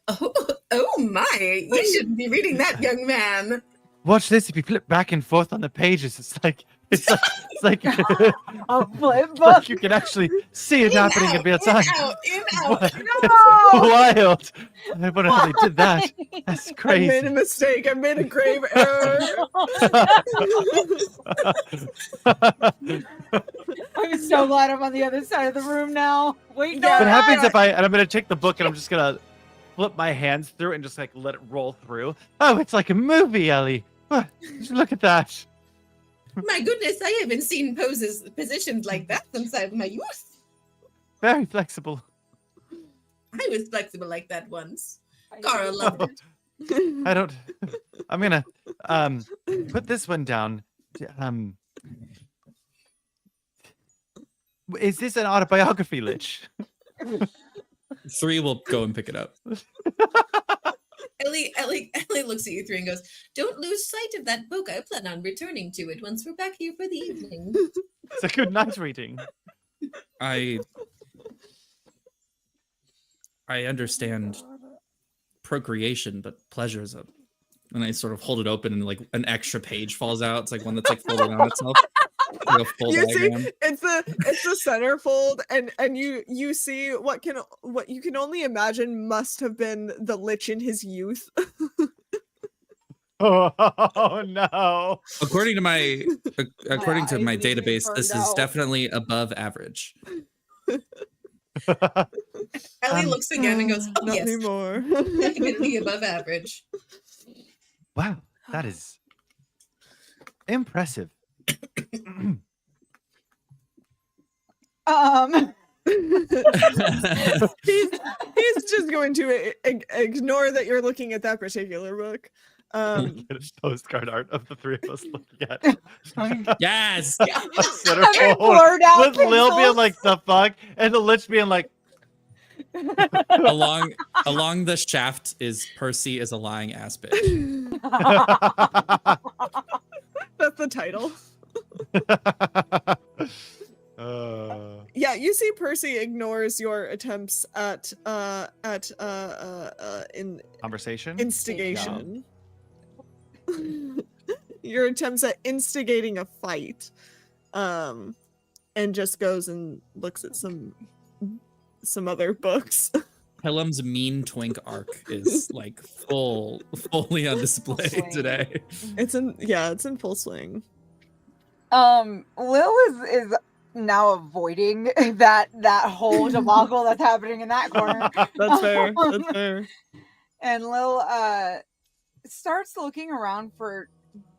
oh my, you shouldn't be reading that, young man." watch this. If you flip back and forth on the pages, it's like a flip book. like you can actually see it happening in real time. In, out. No! Wild. I wonder how they did that. That's I crazy. made a mistake. I made a grave error. I'm so glad I'm on the other side of the room now. Wait, no. Yeah. What happens if I'm gonna take the book and I'm just gonna flip my hands through it and just like let it roll through? Oh, it's like a movie, Ellie. Look at that. My goodness, I haven't seen positions like that since my youth. Very flexible. I was flexible like that once. Gara loved it. I don't. I'm gonna put this one down. Is this an autobiography, Lich? 3 will go and pick it up. Ellie looks at you three and goes, "Don't lose sight of that book. I plan on returning to it once we're back here for the evening." It's a good night reading. I understand procreation, but pleasure's a. And I sort of hold it open and like an extra page falls out. It's like one that's like folded on itself. Like a full You see, diagram. it's the centerfold, and you see what you can only imagine must have been the Lich in his youth. Oh no! According to my eyes need to be database, this burned is out. definitely above average. Ellie looks again and goes, "Oh Not yes, anymore. definitely above average." Wow, that is impressive. he's just going to ignore that you're looking at that particular book. Get a postcard art of the three of us looking at Yes. a Having centerfold blurred out with Lil being pixels. like, the fuck? And the Lich being like, Along the shaft is Percy is a lying ass bitch. That's the title. Yeah, you see Percy ignores your attempts at Conversation? instigation. Your attempts at instigating a fight. And just goes and looks at some other books. Helm's mean twink arc is like fully on display today. It's in full swing. Lil is now avoiding that whole debacle that's happening in that corner. That's fair. That's fair. And Lil starts looking around for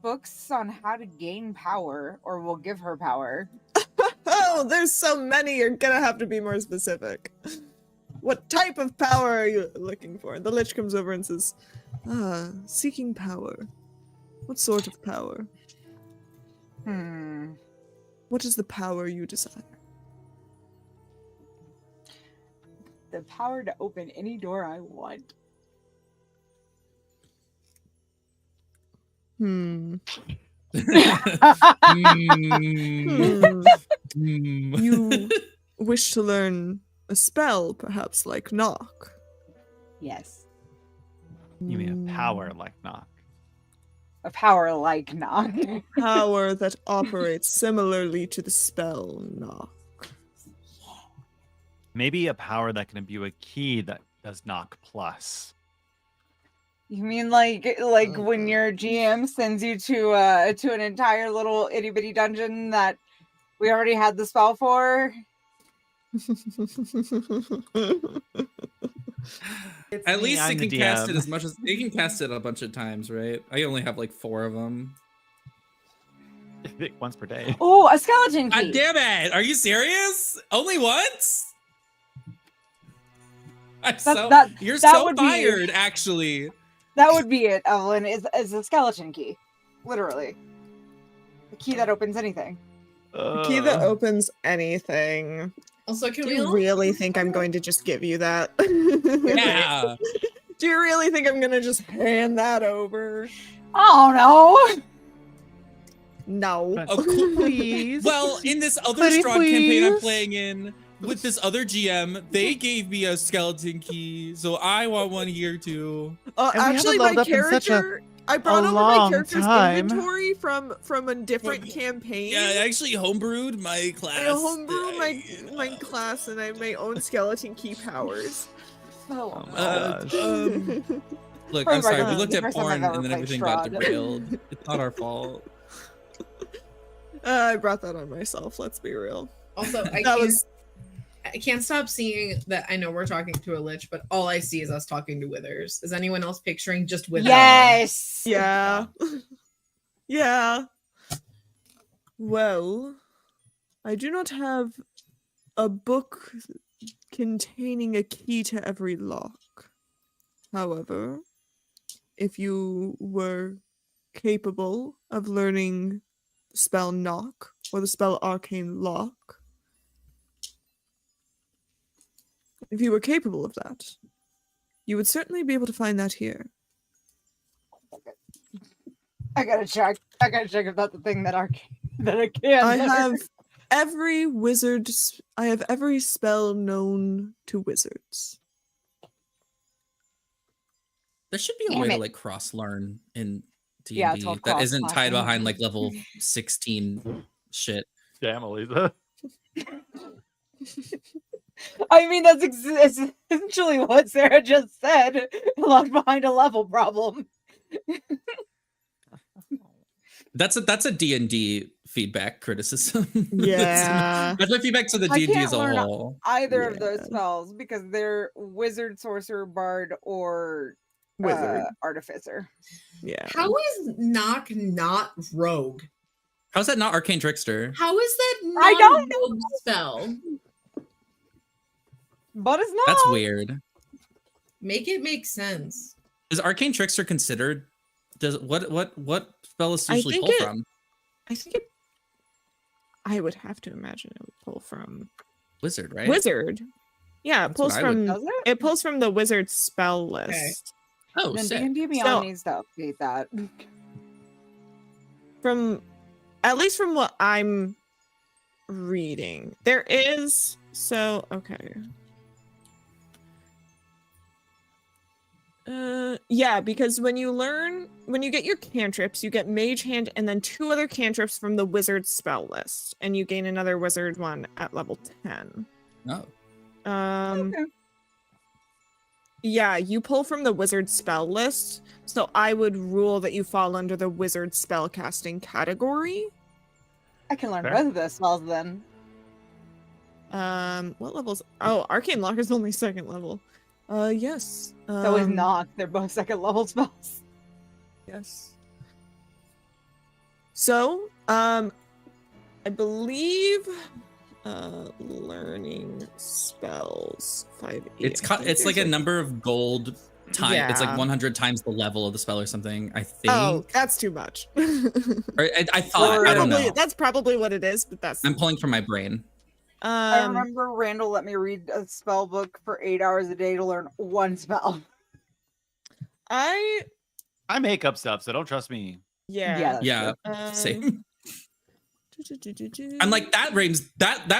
books on how to gain power or will give her power. Oh, there's so many. You're gonna have to be more specific. What type of power are you looking for? The Lich comes over and says, seeking power. What sort of power? What is the power you desire? The power to open any door I want. Hmm. Mm. You wish to learn a spell, perhaps like knock. Yes. You mean a power like knock? A power like knock. Power that operates similarly to the spell knock. Maybe a power that can imbue a key that does knock plus. You mean like when your GM sends you to an entire little itty bitty dungeon that we already had the spell for? At least I'm it the can cast it DM. as much as it can cast it a bunch of times, right? I only have like 4 of them. I think once per day. Oh, a skeleton key. God damn it! Are you serious? Only once? You're that so would be- fired, actually. That would be it, Evelyn, is a skeleton key. Literally. The key that opens anything. A key that opens anything. Also, Do can we you all really think I'm going to just give you that? Yeah. Do you really think I'm gonna just hand that over? Oh No. Oh, cool. Please. Well, in this other Pretty Strahd campaign I'm please. playing in with this other GM, they gave me a skeleton key, so I want one here too. And we haven't Actually, my leveled up in such character, I brought over my long character's time. inventory from a different campaign. Yeah, I actually homebrewed my class. I homebrew my class, and I have my own skeleton key powers. no. Look, For I'm the sorry. record, We looked the at first time porn I've and then ever everything played got Strahd. derailed. It's not our fault. I brought that on myself. Let's be real. Also, I can't stop seeing that. I know we're talking to a Lich, but all I see is us talking to Withers. Is anyone else picturing just Withers? Yes. Yeah. Yeah. Well, I do not have a book containing a key to every lock. However, if you were capable of learning the spell knock or the spell arcane lock, if you were capable of that, you would certainly be able to find that here. I gotta check if that's the thing that I can. I have every I have every spell known to wizards. There should be a Damn way to it. like cross learn in D&D Yeah, it's called that isn't tied cross-platform. behind like level 16 shit. Damn, Elisa. I mean, that's essentially what Sarah just said. Locked behind a level problem. That's a D&D feedback criticism. Yeah. That's my feedback to the I D&D can't as a learn whole. Either of those Yeah. spells because they're wizard, sorcerer, bard, or Wizard. artificer. Yeah. How is knock not rogue? How's that not arcane trickster? How is that not I don't a rogue spell? But it's not. That's weird. Make it make sense. Is arcane trickster considered Does what spell is I usually think pull it- from? I think it. I would have to imagine it would pull from Wizard, right? wizard. Yeah, it That's pulls what I would- from. Does it? It pulls from the wizard spell list. Oh, Then sick. D&D Beyond needs to update that. From, at least from what I'm reading, there is. So okay. Yeah, because when you get your cantrips, you get Mage Hand and then 2 other cantrips from the wizard spell list, and you gain another wizard one at level 10. Oh. Okay. Yeah, you pull from the wizard spell list, so I would rule that you fall under the wizard spell casting category. I can learn Fair. both of those spells then. What levels? Oh, Arcane Lock is only 2nd level. Yes. So is Knock. They're both 2nd level spells. Yes. So, I believe, learning spells 5e. It's like a number of gold time. It's like Yeah. 100 times the level of the spell or something. I think. Oh, that's too much. Or I thought. I don't know. That's probably what it is, but that's. I'm pulling from my brain. I remember Randall let me read a spell book for 8 hours a day to learn 1 spell. I make up stuff, so don't trust me. yeah. Yeah. Um, Same. I'm like that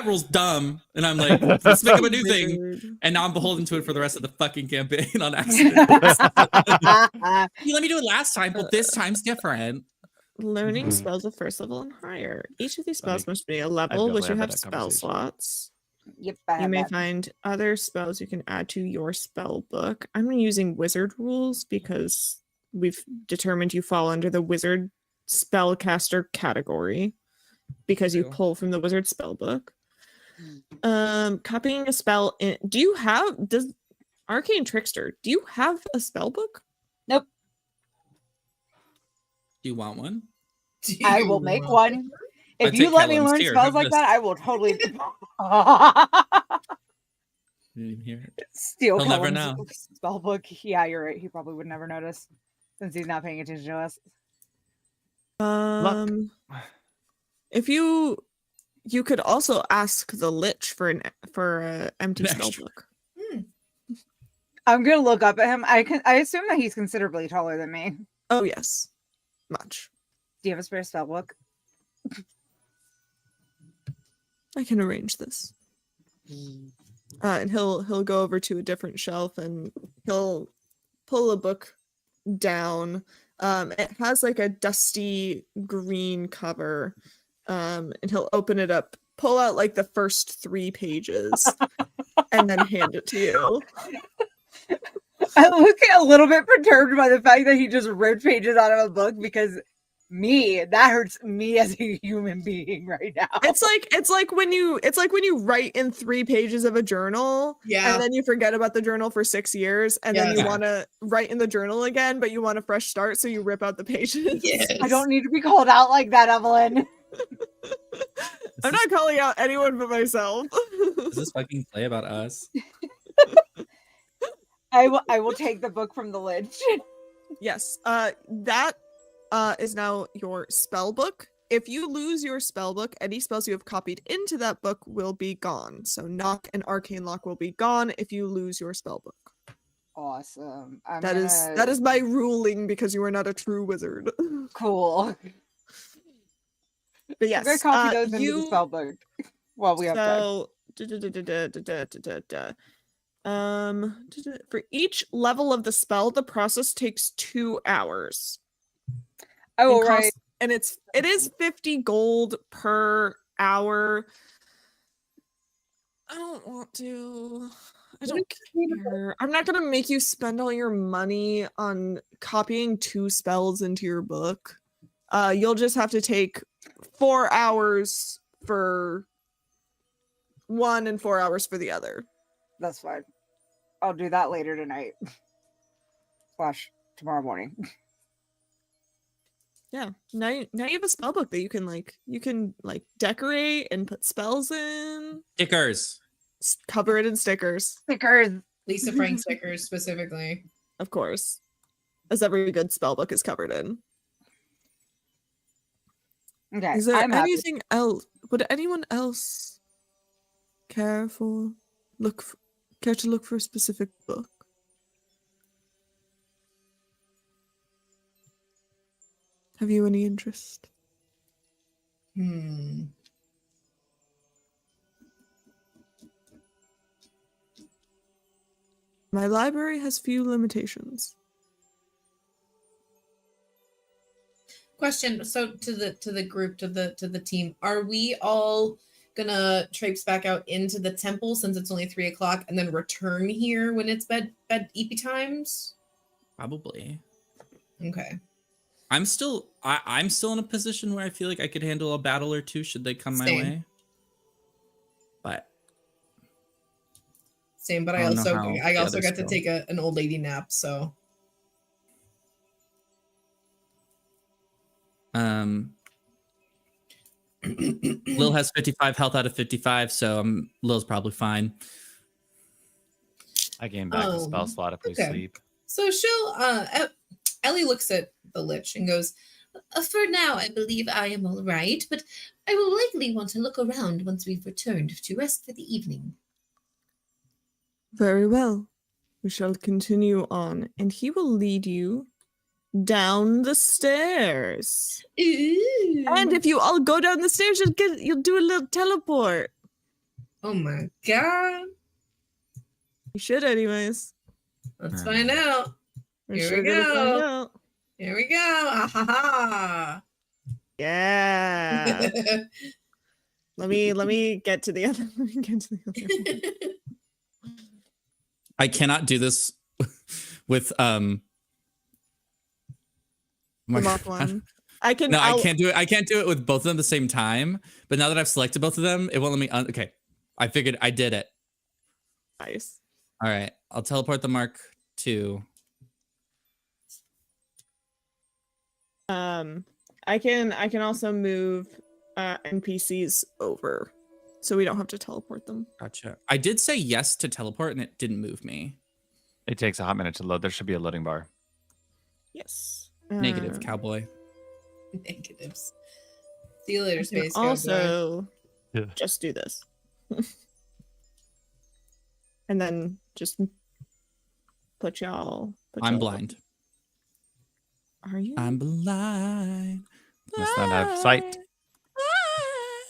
rule's dumb, and I'm like, let's make up a new thing. Wizard. And now I'm beholden to it for the rest of the fucking campaign on accident. You let me do it last time, but this time's different. Learning spells of 1st level and higher. Each of these spells Funny. must be a level, definitely which you have have had that spell conversation. slots. Yep, I You have may that. find other spells you can add to your spell book. I'm using wizard rules because we've determined you fall under the wizard spellcaster category because you True. pull from the wizard spell book. Copying a spell in does Arcane Trickster, do you have a spell book? Do you want one? I will make one. I If you take let me Kellen's. learn Here, spells have like this. that, I will totally You didn't even hear it. steal He'll never Kellen's know. spell book. Yeah, you're right. He probably would never notice since he's not paying attention to us. If you could also ask the Lich for an empty An spell extra. book. I'm gonna look up at him. I assume that he's considerably taller than me. Oh yes, much. Do you have a spare spell book? I can arrange this. And he'll go over to a different shelf and he'll pull a book down. It has like a dusty green cover. And he'll open it up, pull out like the first 3 pages, and then hand it to you. I look a little bit perturbed by the fact that he just ripped pages out of a book because that hurts me as a human being right now. It's like when you write in 3 pages of a journal, Yeah. and then you forget about the journal for 6 years, and then you Yeah. want to write in the journal again, but you want a fresh start, so you rip out the pages. Yes. I don't need to be called out like that, Evelyn. I'm not calling out anyone but myself. Is this fucking play about us? I will take the book from the Lich. Yes. That is now your spell book. If you lose your spell book, any spells you have copied into that book will be gone. So Knock and Arcane Lock will be gone if you lose your spell book. Awesome. That is my ruling because you are not a true wizard. cool. But I'm yes, gonna copy those into the you spell book while we have time. so for each level of the spell, the process takes 2 hours. Oh, and right. costs- and it is 50 gold per hour. I don't care. I'm not gonna make you spend all your money on copying 2 spells into your book. You'll just have to take 4 hours for one and 4 hours for the other. That's fine. I'll do that later tonight. / tomorrow morning. Yeah. Now you have a spell book that you can decorate and put spells in. Stickers. Cover it in stickers, Stickers. Lisa Frank stickers specifically. of course. as every good spell book is covered in. Okay. Is there I'm happy. anything else? Would anyone else care to look for a specific book? Have you any interest? My library has few limitations. Question. So to the group, to the team, are we all gonna traipse back out into the temple since it's only 3 o'clock, and then return here when it's bed eepy times? Probably. Okay. I'm still in a position where I feel like I could handle a battle or two should they come my Same. way. But Same, but I I don't know also how the got others to feel. take an old lady nap, so Lil has 55 health out of 55, so Lil's probably fine. I gained back the spell Um, slot if we okay. sleep. So Ellie looks at the Lich and goes, for now, I believe I am all right, but I will likely want to look around once we've returned to rest for the evening. Very well. We shall continue on, and he will lead you down the stairs. Ooh. And if you all go down the stairs, you'll do a little teleport. Oh my god. You should, anyways. Let's find out. We're Here sure we gonna find go. out. Here we go. Ah, ha, ha. Yeah. let me get to the other. Let me get to the other one. I cannot do this with The moth one. I can. No, I can't do it. I can't do it with both of them at the same time. But now that I've selected both of them, it won't let me. Okay, I figured I did it. Nice. All right, I'll teleport the Mark II. I can also move NPCs over, so we don't have to teleport them. Gotcha. I did say yes to teleport, and it didn't move me. It takes a hot minute to load. There should be a loading bar. Yes. Negative, cowboy. Negatives. See you later, I can space. Cowboy. also Yeah. just do this, and then just put y'all. I'm blind. Are you? I'm blind. Must not have sight.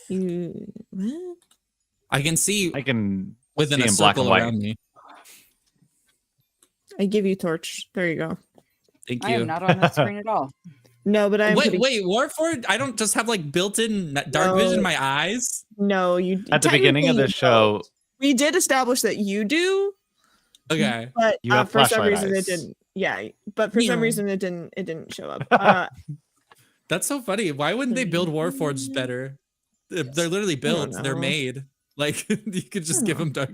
You what? I can see I can within see a in black and circle white. around me. I give you torch. There you go. Thank I you. am not on the screen at all. No, but I'm Wait, Warford? I don't just have like built-in dark vision in my eyes? No, you At the beginning of technically the show, we did establish that you do, Okay. but You have for some flashlight reason eyes. it didn't. Yeah, but for some Yeah. reason it didn't show up. That's so funny. Why wouldn't they build Warforged better? They're literally built. They're know. made. Like you could just give know. them dark.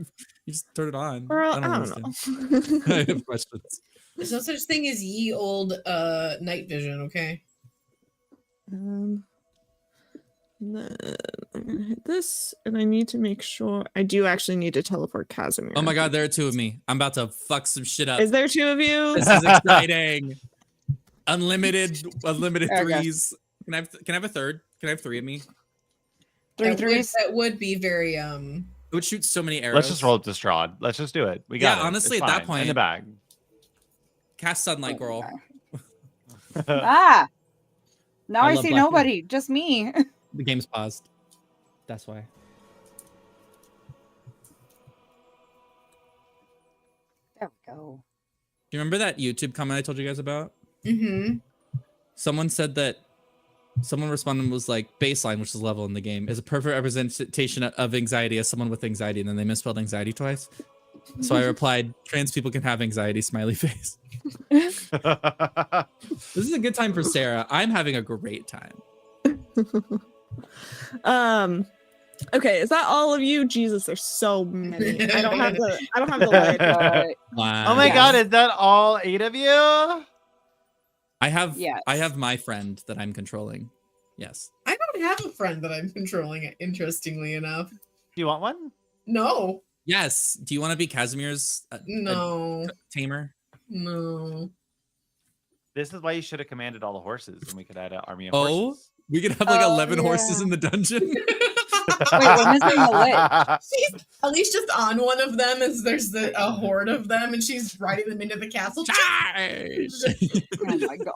You just turn it on. Girl, I don't understand. I have questions. There's no such thing as ye old night vision, okay? Then I'm gonna hit this, and I need to make sure I do actually need to teleport Casimir. Oh my god, there are two of me. I'm about to fuck some shit up. Is there two of you? This is exciting. Unlimited There we go. threes. Can I have a third? Can I have three of me? Three That threes. would be very It would shoot so many arrows. let's just roll up to Strahd. Let's just do it. We got Yeah, it. honestly, It's at that fine. In the point- bag. Cast sunlight, Oh, girl. Ah. Now I I love see Black nobody, just me. The game's paused. That's why. There we go. Do you remember that YouTube comment I told you guys about? Mm-hmm. Someone said that someone responded and was like, baseline, which is level in the game, is a perfect representation of anxiety as someone with anxiety, and then they misspelled anxiety twice. So I replied, trans people can have anxiety, smiley face. This is a good time for Sarah. I'm having a great time. Okay, is that all of you? Jesus, there's so many. I don't have the lid. Wow. Oh my Yes. god, is that all 8 of you? I have Yes. my friend that I'm controlling. Yes. I don't have a friend that I'm controlling, interestingly enough. Do you want one? No. Yes. Do you want to be Casimir's No. tamer? No. This is why you should have commanded all the horses, and we could add an army of Oh, horses. we could have like Oh, 11 horses yeah. in the dungeon. Wait, we're missing the lich. She's at least just on one of them as there's a horde of them, and she's riding them into the castle. Charge! Oh my god.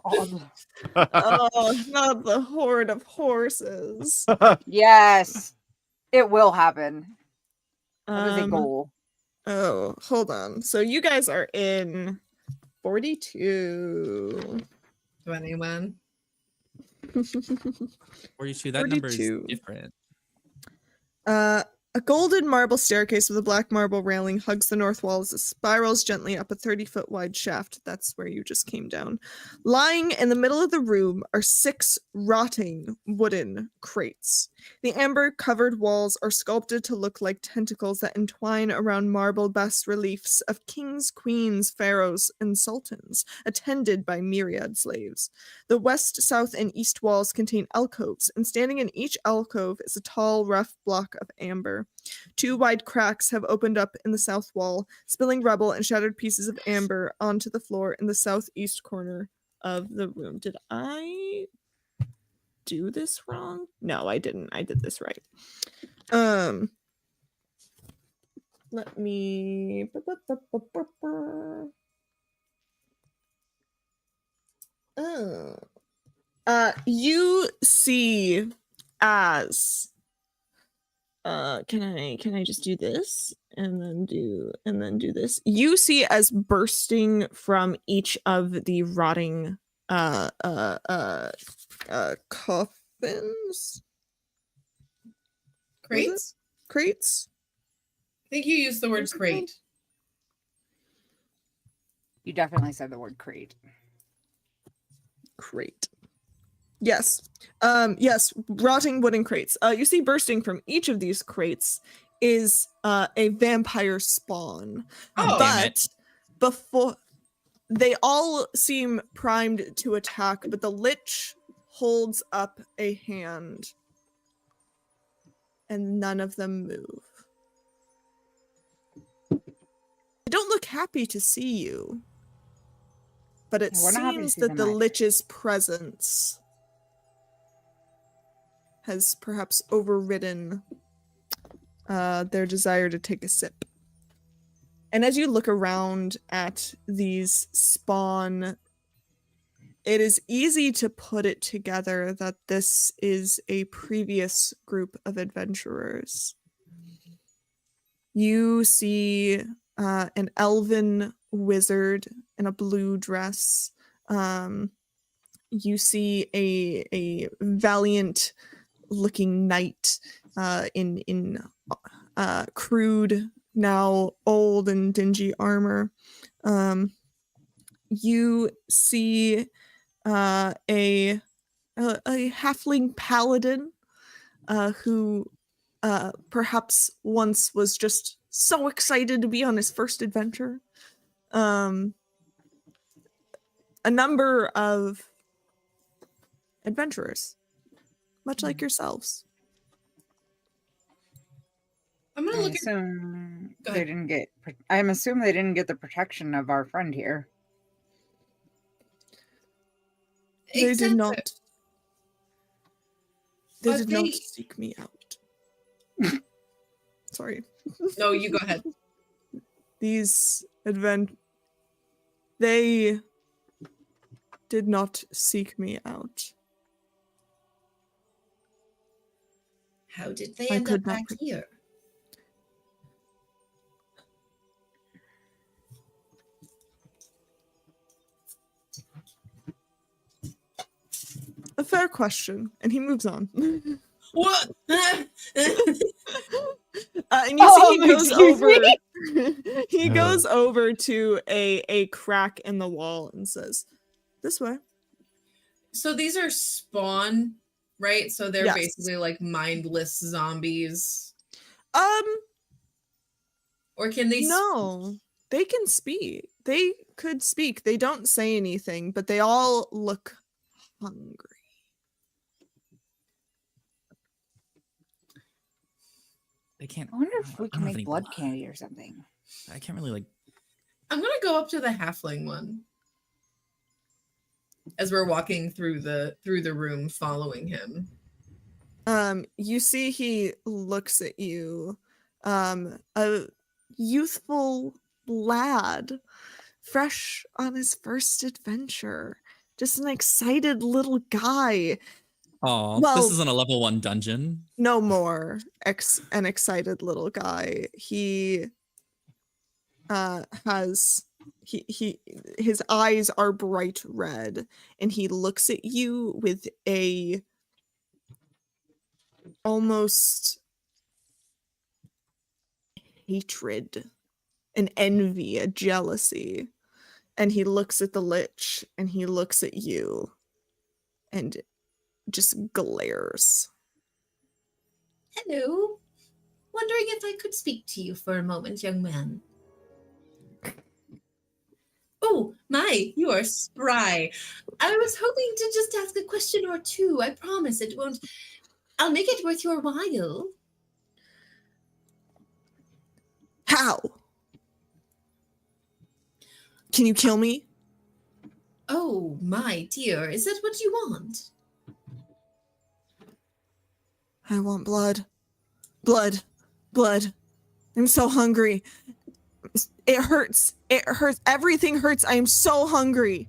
Oh, not the horde of horses. Yes. It will happen. That is a goal. Oh, hold on. So you guys are in 42. 21. 42, that number is 42. different. A golden marble staircase with a black marble railing hugs the north wall as it spirals gently up a 30-foot wide shaft. That's where you just came down. Lying in the middle of the room are 6 rotting wooden crates. The amber-covered walls are sculpted to look like tentacles that entwine around marble bas-reliefs of kings, queens, pharaohs, and sultans, attended by myriad slaves. The west, south, and east walls contain alcoves, and standing in each alcove is a tall, rough block of amber. 2 wide cracks have opened up in the south wall, spilling rubble and shattered pieces of amber onto the floor in the southeast corner of the room. Did I do this wrong? No, I didn't. I did this right. Let me you see as can I just do this and then do this? You see as bursting from each of the rotting coffins, Crates? crates. I think you used the word What's it crate. You definitely said the word crate. Crate. Yes. Yes, rotting wooden crates. You see bursting from each of these crates is a vampire spawn. Oh, damn it. But before they all seem primed to attack, but the Lich holds up a hand and none of them move. They don't look happy to see you. But it We're not happy to seems see that them the either. Lich's presence has perhaps overridden their desire to take a sip. And as you look around at these spawn, it is easy to put it together that this is a previous group of adventurers. You see an elven wizard in a blue dress. You see a valiant looking knight in crude, now old and dingy armor. You see a halfling paladin who perhaps once was just so excited to be on his first adventure. A number of adventurers, much like yourselves. I'm gonna I look at. assume Go they ahead. didn't get. I'm assuming they didn't get the protection of our friend here. They did Except not. that- They but did not they- seek me out. Sorry. No, you go ahead. These they did not seek me out. How did they I end up could not back here? A fair question. And he moves on. What? And you Oh, see he goes excuse over me? he goes over to a crack in the wall and says, "This way." So these are spawn, right? So they're Yes. basically like mindless zombies. Or can they No. They can speak. They could speak. They don't say anything, but they all look hungry. They can't. I wonder if we I can don't have make any blood candy or something. I can't really like. I'm gonna go up to the halfling one. as we're walking through the room, following him. You see he looks at you, a youthful lad, fresh on his first adventure, just an excited little guy. Oh, Well- this isn't a level 1 dungeon. No more an excited little guy. He has his eyes are bright red, and he looks at you with a almost hatred, an envy, a jealousy. And he looks at the Lich and he looks at you and just glares. Hello. Wondering if I could speak to you for a moment, young man. Oh, my, you are spry. I was hoping to just ask a question or two. I promise it won't. I'll make it worth your while. How? Can you kill me? Oh, my dear. Is that what you want? I want blood. Blood. Blood. I'm so hungry. It hurts. It hurts. Everything hurts. I am so hungry.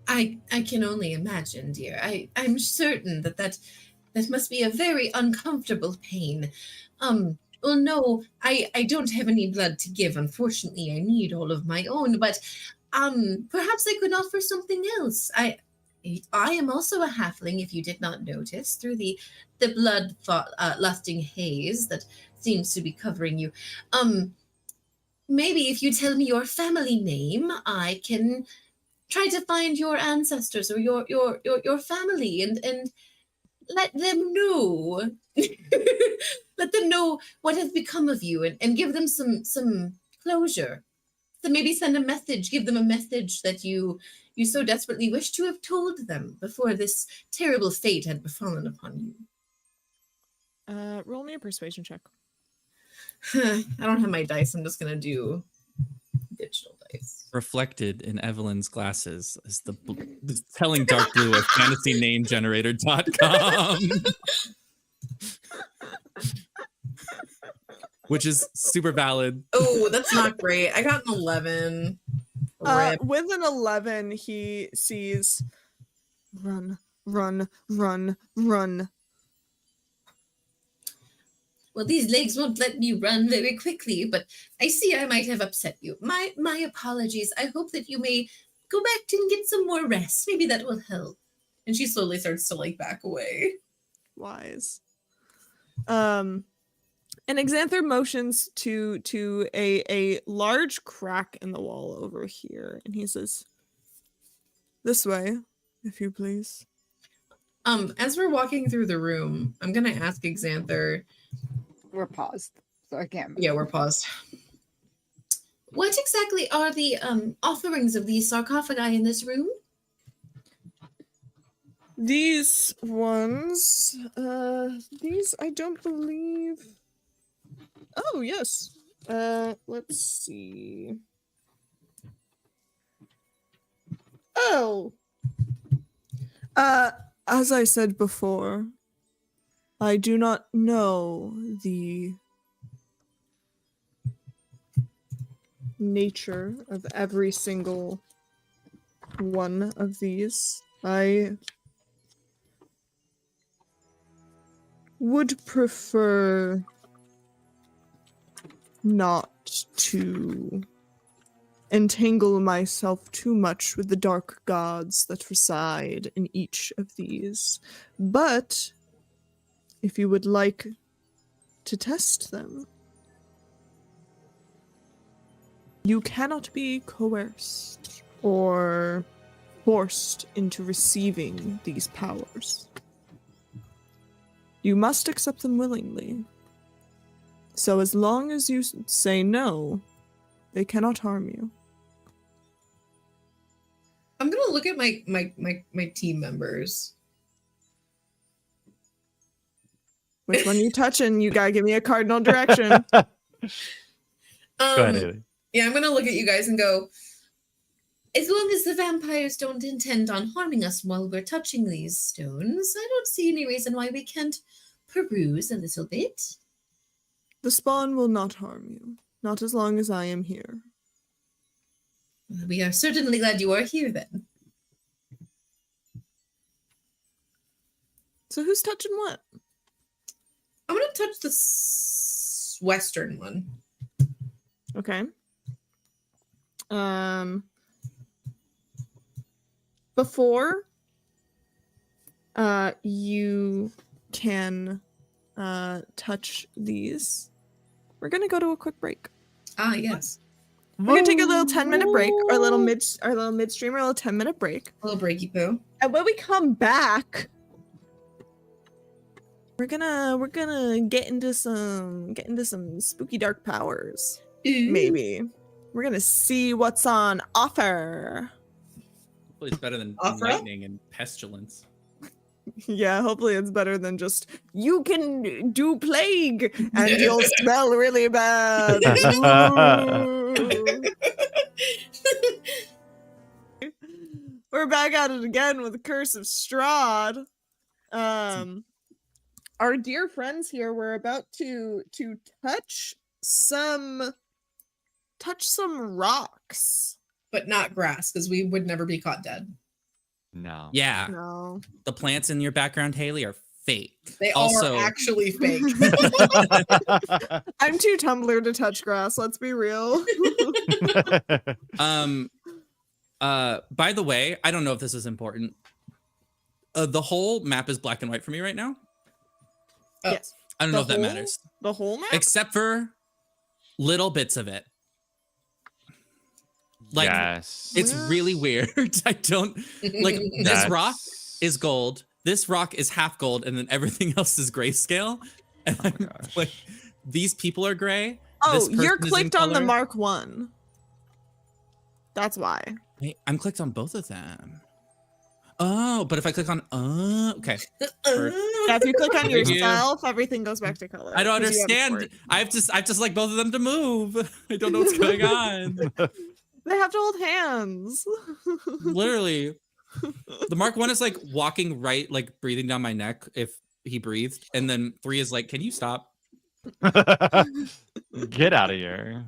I can only imagine, dear. I'm certain that must be a very uncomfortable pain. Well, no, I don't have any blood to give. Unfortunately, I need all of my own, but perhaps I could offer something else. I am also a halfling, if you did not notice, through the blood lusting haze that seems to be covering you. Maybe if you tell me your family name, I can try to find your ancestors or your family and let them know. Let them know what has become of you and give them some closure. So maybe send a message, give them a message that you so desperately wish to have told them before this terrible fate had befallen upon you. Roll me a persuasion check. I don't have my dice. I'm just going to do digital dice. Reflected in Evelyn's glasses is the telling dark blue of fantasynamegenerator.com. Which is super valid. Oh, that's not great. I got an 11. Rip. With an 11, he sees run, run, run, run. Well, these legs won't let me run very quickly, but I see I might have upset you. My apologies. I hope that you may go back and get some more rest. Maybe that will help. And she slowly starts to back away. Wise. And Exanther motions to a large crack in the wall over here, and he says, "This way, if you please." As we're walking through the room, I'm gonna ask Exanther. We're paused, so I can't. Yeah, we're paused. What exactly are the offerings of these sarcophagi in this room? These ones, these I don't believe. Oh, yes. Let's see. Oh. As I said before, I do not know the nature of every single one of these. I would prefer not to entangle myself too much with the dark gods that reside in each of these. But if you would like to test them, you cannot be coerced or forced into receiving these powers. You must accept them willingly. So as long as you say no, they cannot harm you. I'm gonna look at my team members. Which one you touching? You gotta give me a cardinal direction. Go ahead, Haley. Yeah, I'm gonna look at you guys and go, As long as the vampires don't intend on harming us while we're touching these stones, I don't see any reason why we can't peruse a little bit. The spawn will not harm you. Not as long as I am here. We are certainly glad you are here then. So who's touching what? I'm going to touch the western one. Okay. Before you can touch these, we're gonna go to a quick break. Ah, yes. We're gonna take a little 10-minute break, our little midstream, our little 10-minute break. A little breaky poo. And when we come back, we're gonna get into some spooky dark powers. Ooh. Maybe. We're gonna see what's on offer. Hopefully it's better than Opera? lightning and pestilence. Yeah, hopefully it's better than just you can do plague and you'll smell really bad. Ooh. We're back at it again with the Curse of Strahd. Our dear friends here were about to touch some rocks. But not grass, because we would never be caught dead. No. Yeah, No. the plants in your background, Haley, are fake. They Also- are actually fake. I'm too Tumblr to touch grass, let's be real. By the way, I don't know if this is important. The whole map is black and white for me right now. Oh. Yes. I don't The know if that whole- matters. The whole map? Except for little bits of it. Like, yes. it's really weird. I don't like this rock That's- is gold. This rock is half gold, and then everything else is grayscale. And Oh my I'm gosh. like, these people are gray. Oh, This you're person is in clicked on the color. Mark 1. That's why. Wait, I'm clicked on both of them. Oh, but if I click on okay. Yeah, if you click on Thank you. yourself, everything goes back to color. I don't 'cause you have a understand. sword. I've just like both of them to move. I don't know what's going on. They have to hold hands. Literally. The Mark 1 is like walking right, like breathing down my neck if he breathed. And then 3 is like, can you stop? Get out of here.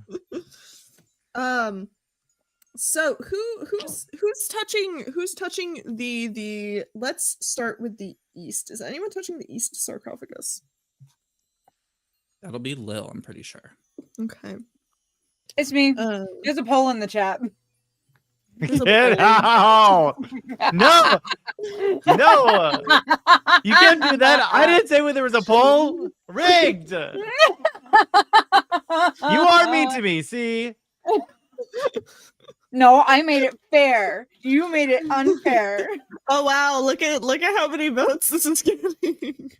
So who's touching the let's start with the east. Is anyone touching the east sarcophagus? That'll be Lil, I'm pretty sure. Okay. It's me. Uh, There's a poll in the chat. There's a Get poll. out! No! No! You can't do that. I didn't say when there was a poll. Rigged. You are mean to me. See? No, I made it fair. You made it unfair. Oh wow, look at how many votes this is getting.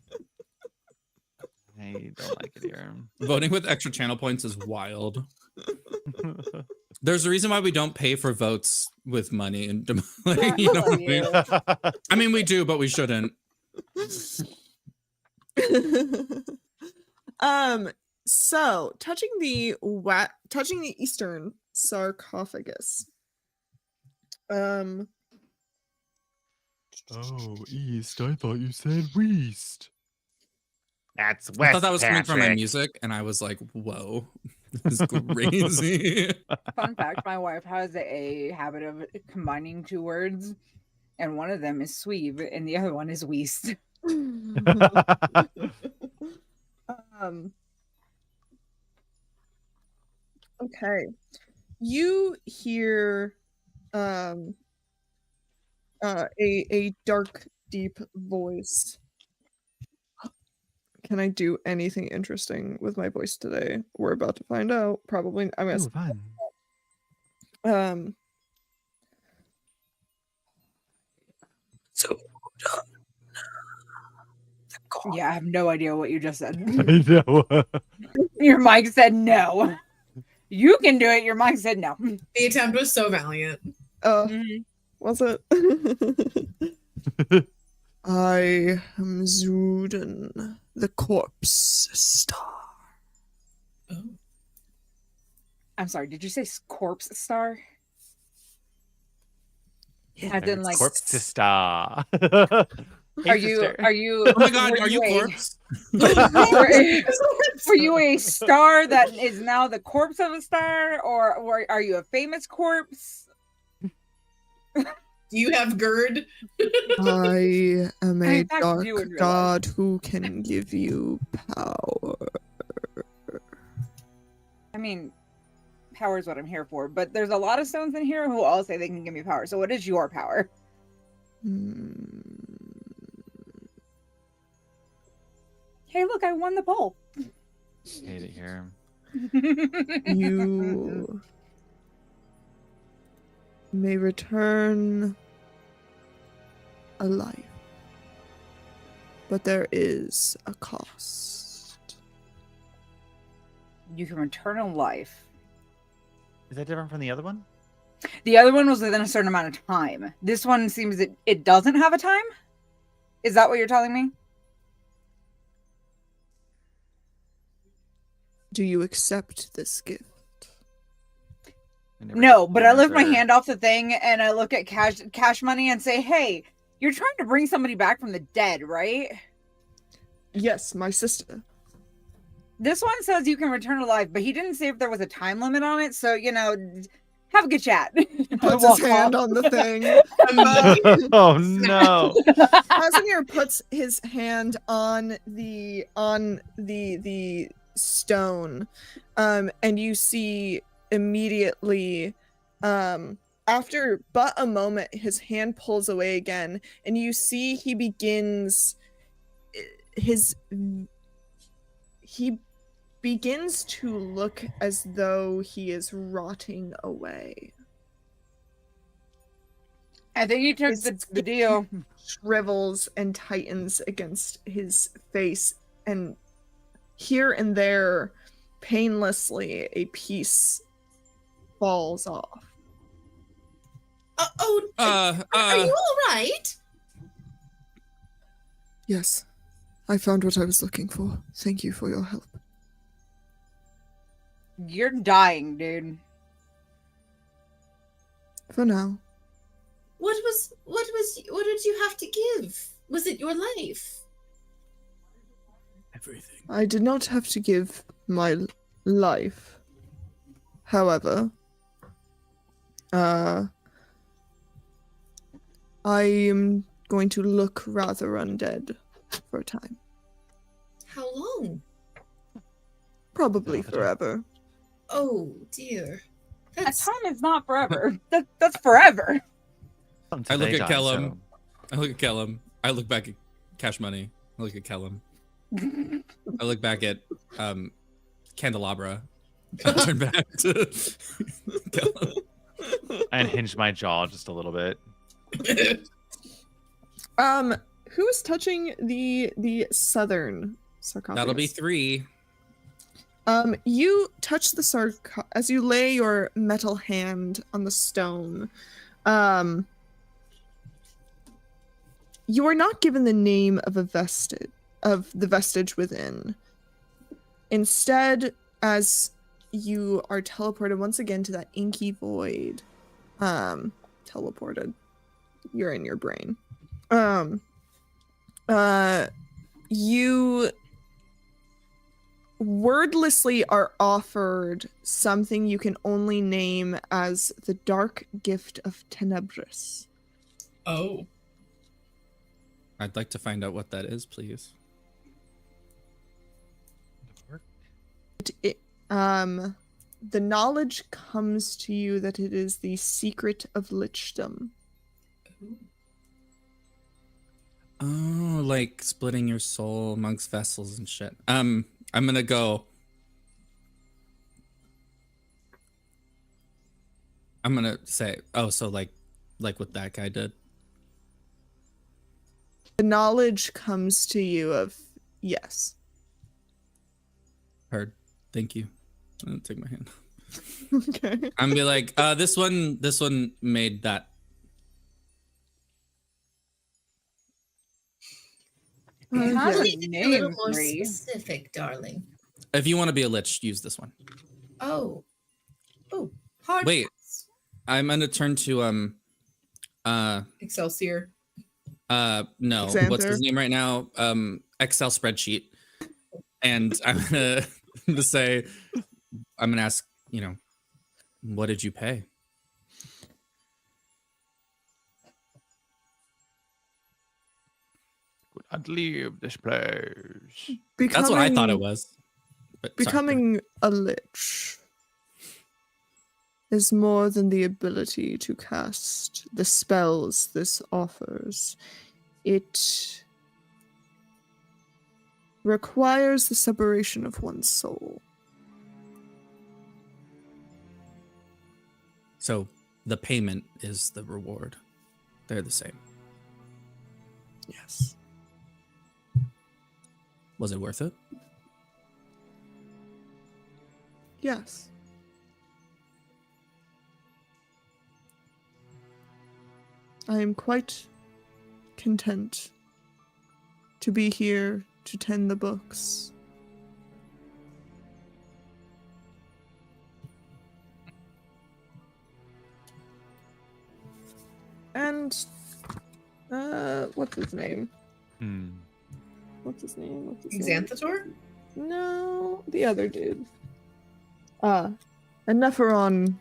I don't like it here. Voting with extra channel points is wild. There's a reason why we don't pay for votes with money and like, you know what I mean? I mean, we do, but we shouldn't. So touching the eastern sarcophagus. Oh, east. I thought you said west. That's west. I thought that was coming from my Patrick. music, and I was like, whoa, this is crazy. Fun fact, my wife has a habit of combining two words, and one of them is Sweeve, and the other one is Weast. Okay. You hear a dark, deep voice. Can I do anything interesting with my voice today? We're about to find out. Probably. I'm Ooh, fun. gonna. Yeah, I have no idea what you just said. I know. Your mic said no. You can do it. Your mic said no. The attempt was so valiant. Mhm. Was it? I am Zuden, the corpse star. I'm sorry. Did you say corpse star? As in, like, corpse sister. are you Oh my god, were are you a- corpse? were you a star that is now the corpse of a star, or are you a famous corpse? Do you have GERD? I am a In fact, dark you would realize. god who can give you power. I mean, power is what I'm here for, but there's a lot of stones in here who all say they can give me power. So what is your power? Hmm. Hey, look, I won the poll. Hate it here. You may return alive, but there is a cost. You can return a life. Is that different from the other one? The other one was within a certain amount of time. This one seems that it doesn't have a time. Is that what you're telling me? Do you accept this gift? I never No, get but the I lift my answer. hand off the thing and I look at cash money and say, "Hey, you're trying to bring somebody back from the dead, right?" Yes, my sister. This one says you can return alive, but he didn't say if there was a time limit on it. So, have a good chat. Puts his hand on the thing. Oh no! Casimir puts his hand on the stone, and you see immediately, after but a moment, his hand pulls away again, and you see he begins to look as though he is rotting away. I think he took His the deal. Shrivels and tightens against his face, and here and there, painlessly, a piece falls off. Are you all right? Yes, I found what I was looking for. Thank you for your help. You're dying, dude. For now. What did you have to give? Was it your life? Everything. I did not have to give my life. However, I am going to look rather undead for a time. How long? Probably forever. Oh dear. A That's time is not forever. That's forever. I look at Kellum. I look at Kellum. I look back at Cash Money. I look at Kellum. I look back at Candelabra. I turn back to Kellum. And hinge my jaw just a little bit. Who is touching the southern sarcophagus? That'll be 3. You touch the as you lay your metal hand on the stone. You are not given the name of the vestige within. Instead, as you are teleported once again to that inky void, teleported. You're in your brain. You wordlessly are offered something you can only name as the dark gift of Tenebris. oh. I'd like to find out what that is, please. The knowledge comes to you that it is the secret of lichdom. Oh, like splitting your soul amongst vessels and shit. I'm gonna go. I'm gonna say, oh, so like what that guy did. The knowledge comes to you of yes. Heard. Thank you. I'm gonna take my hand. Okay. I'm gonna be like, this one made that. How Yeah. do Please be a little name more 3. specific, darling. If you want to be a lich, use this one. Oh. Oh. Hard Wait. pass. I'm gonna turn to Excelsior. No. What's Xanther. his name right now? Excel spreadsheet. And I'm gonna say, I'm gonna ask, what did you pay? Could not leave this place. That's what I thought it was. But sorry, go ahead. Becoming a lich is more than the ability to cast the spells this offers. It requires the separation of one's soul. So the payment is the reward. They're the same. Yes. Was it worth it? Yes. I am quite content to be here to tend the books. And, what's his name? What's his name? Xanthator? No, the other dude. And Nepheron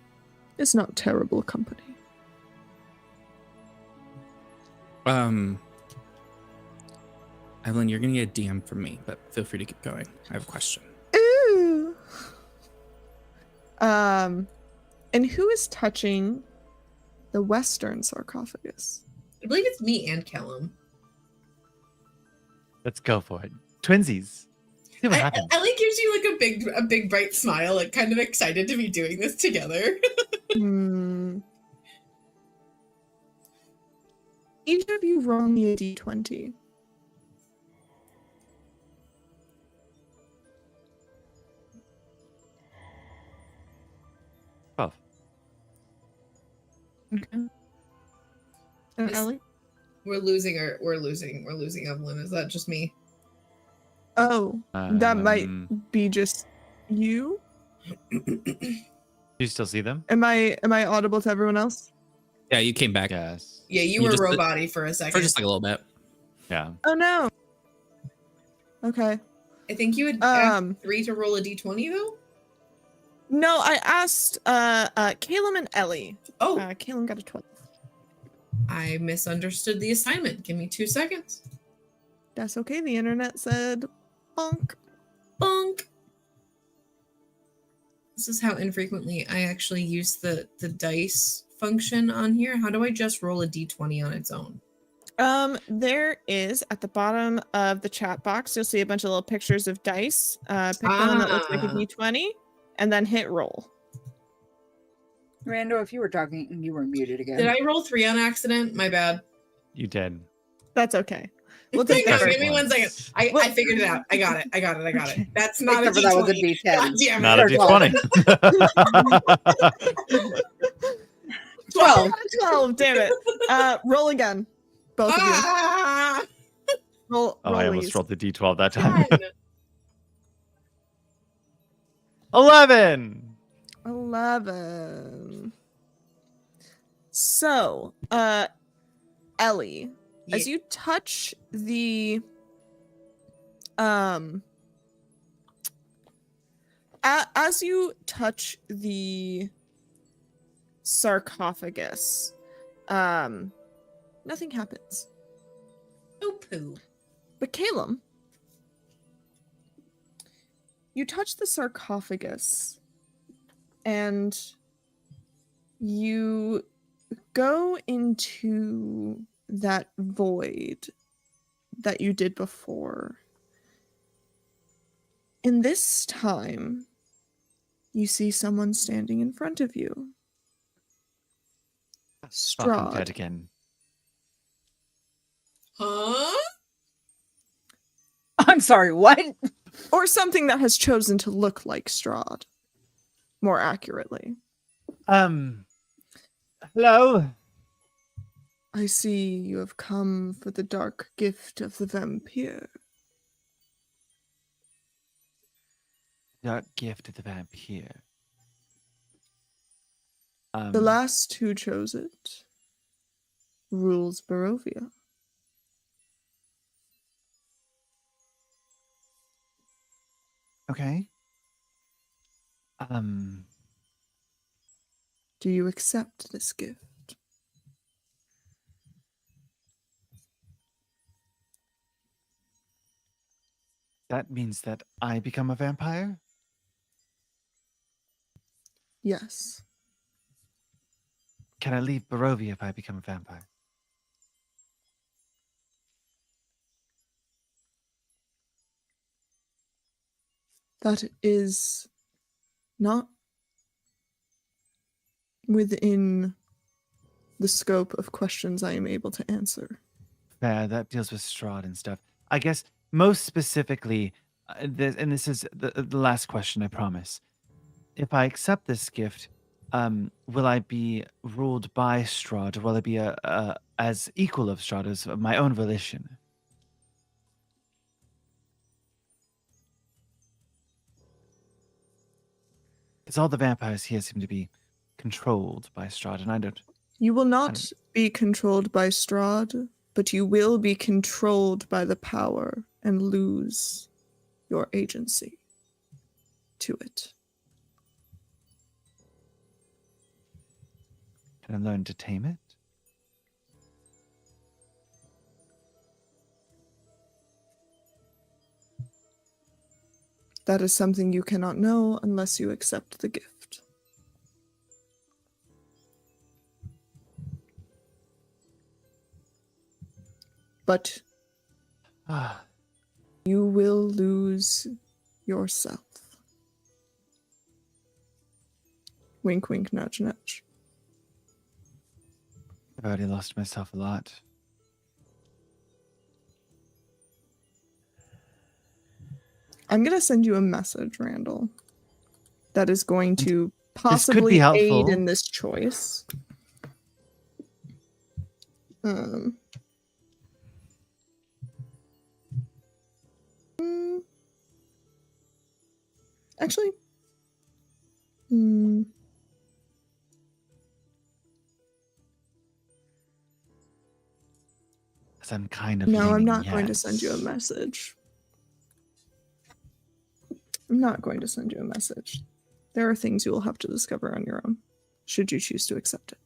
is not terrible company. Evelyn, you're gonna get a DM from me, but feel free to keep going. I have a question. Ooh. And who is touching the western sarcophagus? I believe it's me and Callum. Let's go for it. Twinsies. See what happens. Ellie gives you like a big bright smile, like kind of excited to be doing this together. Each of you roll me a d20. Oh. Okay. And Yes. Ellie? We're losing Evelyn. Is that just me? Oh, that might be just you. Do you still see them? Am I audible to everyone else? Yeah, you came back Yes. Yeah, you You were just- robot-y for a second. for just like a little bit. Yeah. Oh no. Okay. I think you had asked 3 to roll a d20 though. No, I asked Caleb and Ellie. Oh, Caleb got a 12. I misunderstood the assignment. Give me 2 seconds. That's okay. The internet said bonk. Bonk. This is how infrequently I actually use the dice function on here. How do I just roll a d20 on its own? There is at the bottom of the chat box, you'll see a bunch of little pictures of dice. Pick the one that looks like a d20 and then hit roll. Rando, if you were talking, you were muted again. Did I roll 3 on accident? My bad. You did. That's okay. We'll take Hang that. on, give me 1 second. I figured it out. I got it. That's not a Except for that was a d20. D10. God damn it. Not a D20. 12. 12, damn it. Roll again. Both of you. Ah, Roll, Oh, I almost these. rolled the D12 that time. 10. 11. 11. So, Ellie, as you touch the as you touch the sarcophagus, nothing happens. Oh, poo. But Caleb, you touch the sarcophagus and you go into that void that you did before. And this time, you see someone standing in front of you. Fucking dead Strahd. again. Huh? I'm sorry, what? Or something that has chosen to look like Strahd, more accurately. Hello? I see you have come for the dark gift of the vampire. Dark gift of the vampire. The last who chose it rules Barovia. Okay. Do you accept this gift? That means that I become a vampire? Yes. Can I leave Barovia if I become a vampire? That is not within the scope of questions I am able to answer. That deals with Strahd and stuff. I guess most specifically, this is the last question, I promise. If I accept this gift, will I be ruled by Strahd, or will I be as equal of Strahd as of my own volition? Because all the vampires here seem to be controlled by Strahd, and I don't. You will not be controlled by Strahd, but you will be controlled by the power and lose your agency to it. Can I learn to tame it? That is something you cannot know unless you accept the gift. But you will lose yourself. Wink, wink, nudge, nudge. I've already lost myself a lot. I'm going to send you a message, Randall, that is going to could be possibly aid helpful. in this choice. Actually, Because I'm kind of no, I'm leaning not going to send you a yes. message. I'm not going to send you a message. There are things you will have to discover on your own, should you choose to accept it.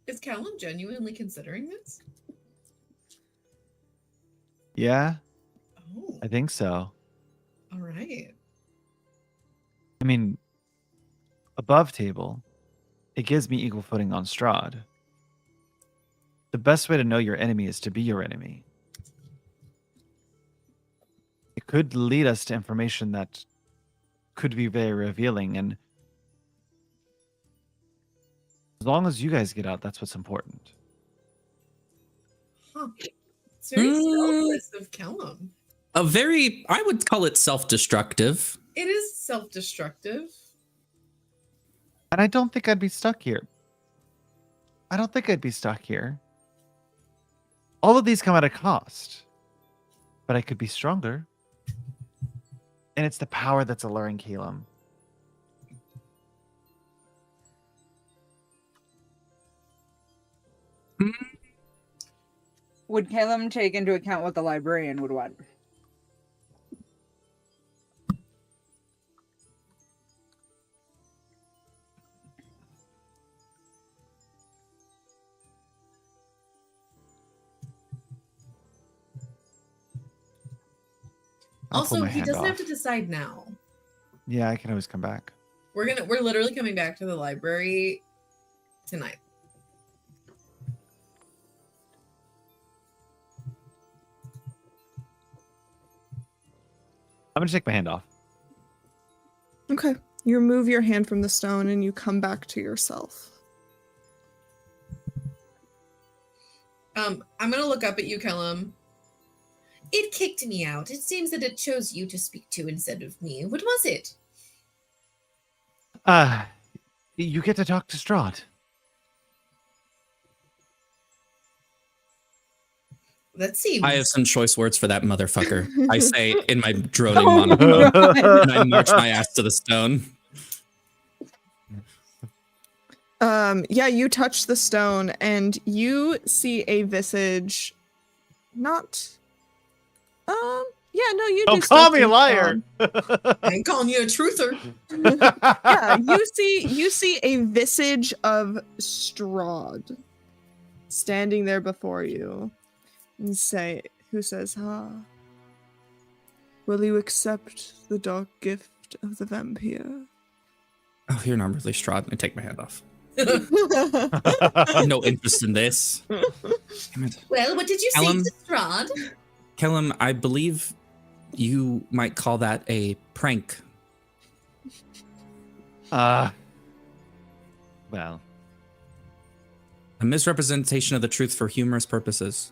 Is Callum genuinely considering this? Yeah, Oh, I think so. all right. I mean, above table, it gives me equal footing on Strahd. The best way to know your enemy is to be your enemy. It could lead us to information that could be very revealing, and as long as you guys get out, that's what's important. Huh. It's very selfless of Callum. I would call it self-destructive. It is self-destructive. And I don't think I'd be stuck here. I don't think I'd be stuck here. All of these come at a cost, but I could be stronger. And it's the power that's alluring Calum. Would Calum take into account what the librarian would want? I'll pull Also, my he hand doesn't have off. to decide now. Yeah, I can always come back. We're literally coming back to the library tonight. I'm gonna take my hand off. Okay. You remove your hand from the stone and you come back to yourself. I'm gonna look up at you, Callum. It kicked me out. It seems that it chose you to speak to instead of me. What was it? You get to talk to Strahd. That seems. I have some choice words for that motherfucker. I say in my droning Oh, monologue, God. and I march my ass to the stone. Yeah, you touch the stone and you see a visage. Not. Yeah, no, you Don't do still call me see a liar. I ain't calling you a truther. Strahd. Yeah, you see a visage of Strahd standing there before you, and who says, will you accept the dark gift of the vampire? Oh, you're not really Strahd. I take my hand off. No interest in this. Damn it. Well, what did you Callum? say to Strahd? Kellum, I believe you might call that a prank. Well, A misrepresentation of the truth for humorous purposes.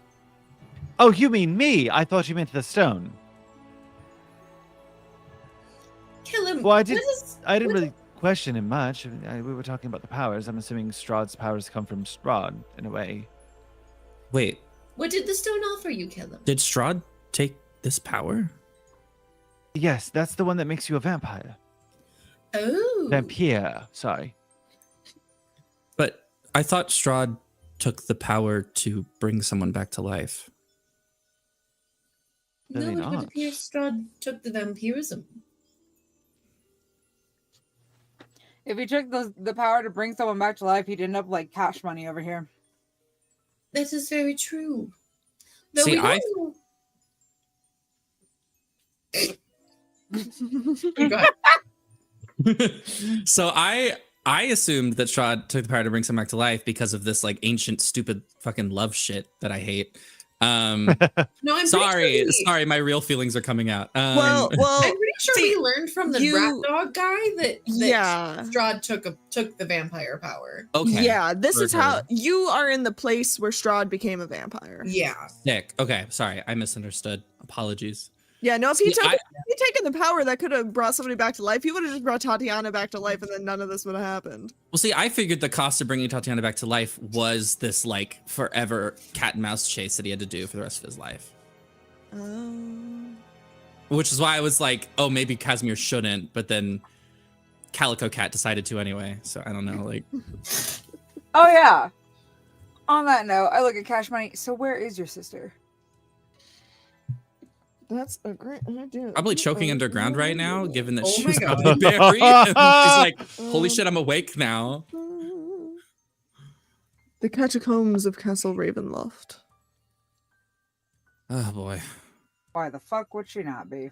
oh, you mean me? I thought you meant the stone. Kill him. Well, I What didn't what- really question him much. We were talking about the powers. I'm assuming Strahd's powers come from Strahd in a way. Wait, What did the stone offer you, Kellum? did Strahd take this power? Yes, that's the one that makes you a vampire. Oh. Vampire. Sorry. But I thought Strahd took the power to bring someone back to life. No, Really it would not. appear Strahd took the vampirism. If he took the power to bring someone back to life, he'd end up like Cash Money over here. That is very true. Though See, we don't know- Go ahead. So I assumed that Strahd took the power to bring someone back to life because of this like ancient stupid fucking love shit that I hate. No, I'm Sorry, pretty sorry, my real feelings are coming out. well, I'm pretty sure see, we learned from the you- rat dog guy that yeah. Strahd took the vampire power. okay, Yeah, this is Heard how her. you are in the place where Strahd became a vampire. Yeah. Nick. Okay, sorry, I misunderstood. Apologies. Yeah, no, if he See, took if he'd taken the power that could have brought somebody back to life, he would have just brought Tatiana back to life and then none of this would have happened. Well, see, I figured the cost of bringing Tatiana back to life was this like forever cat and mouse chase that he had to do for the rest of his life. Which is why I was like, oh, maybe Casimir shouldn't, but then Calico Cat decided to anyway. So I don't know, like. Oh yeah. On that note, I look at Cash Money. So where is your sister? That's a great idea. Probably choking underground right now, given that Oh she my was God. probably buried. And she's like, holy shit, I'm awake now. The catacombs of Castle Ravenloft. Oh boy. Why the fuck would she not be?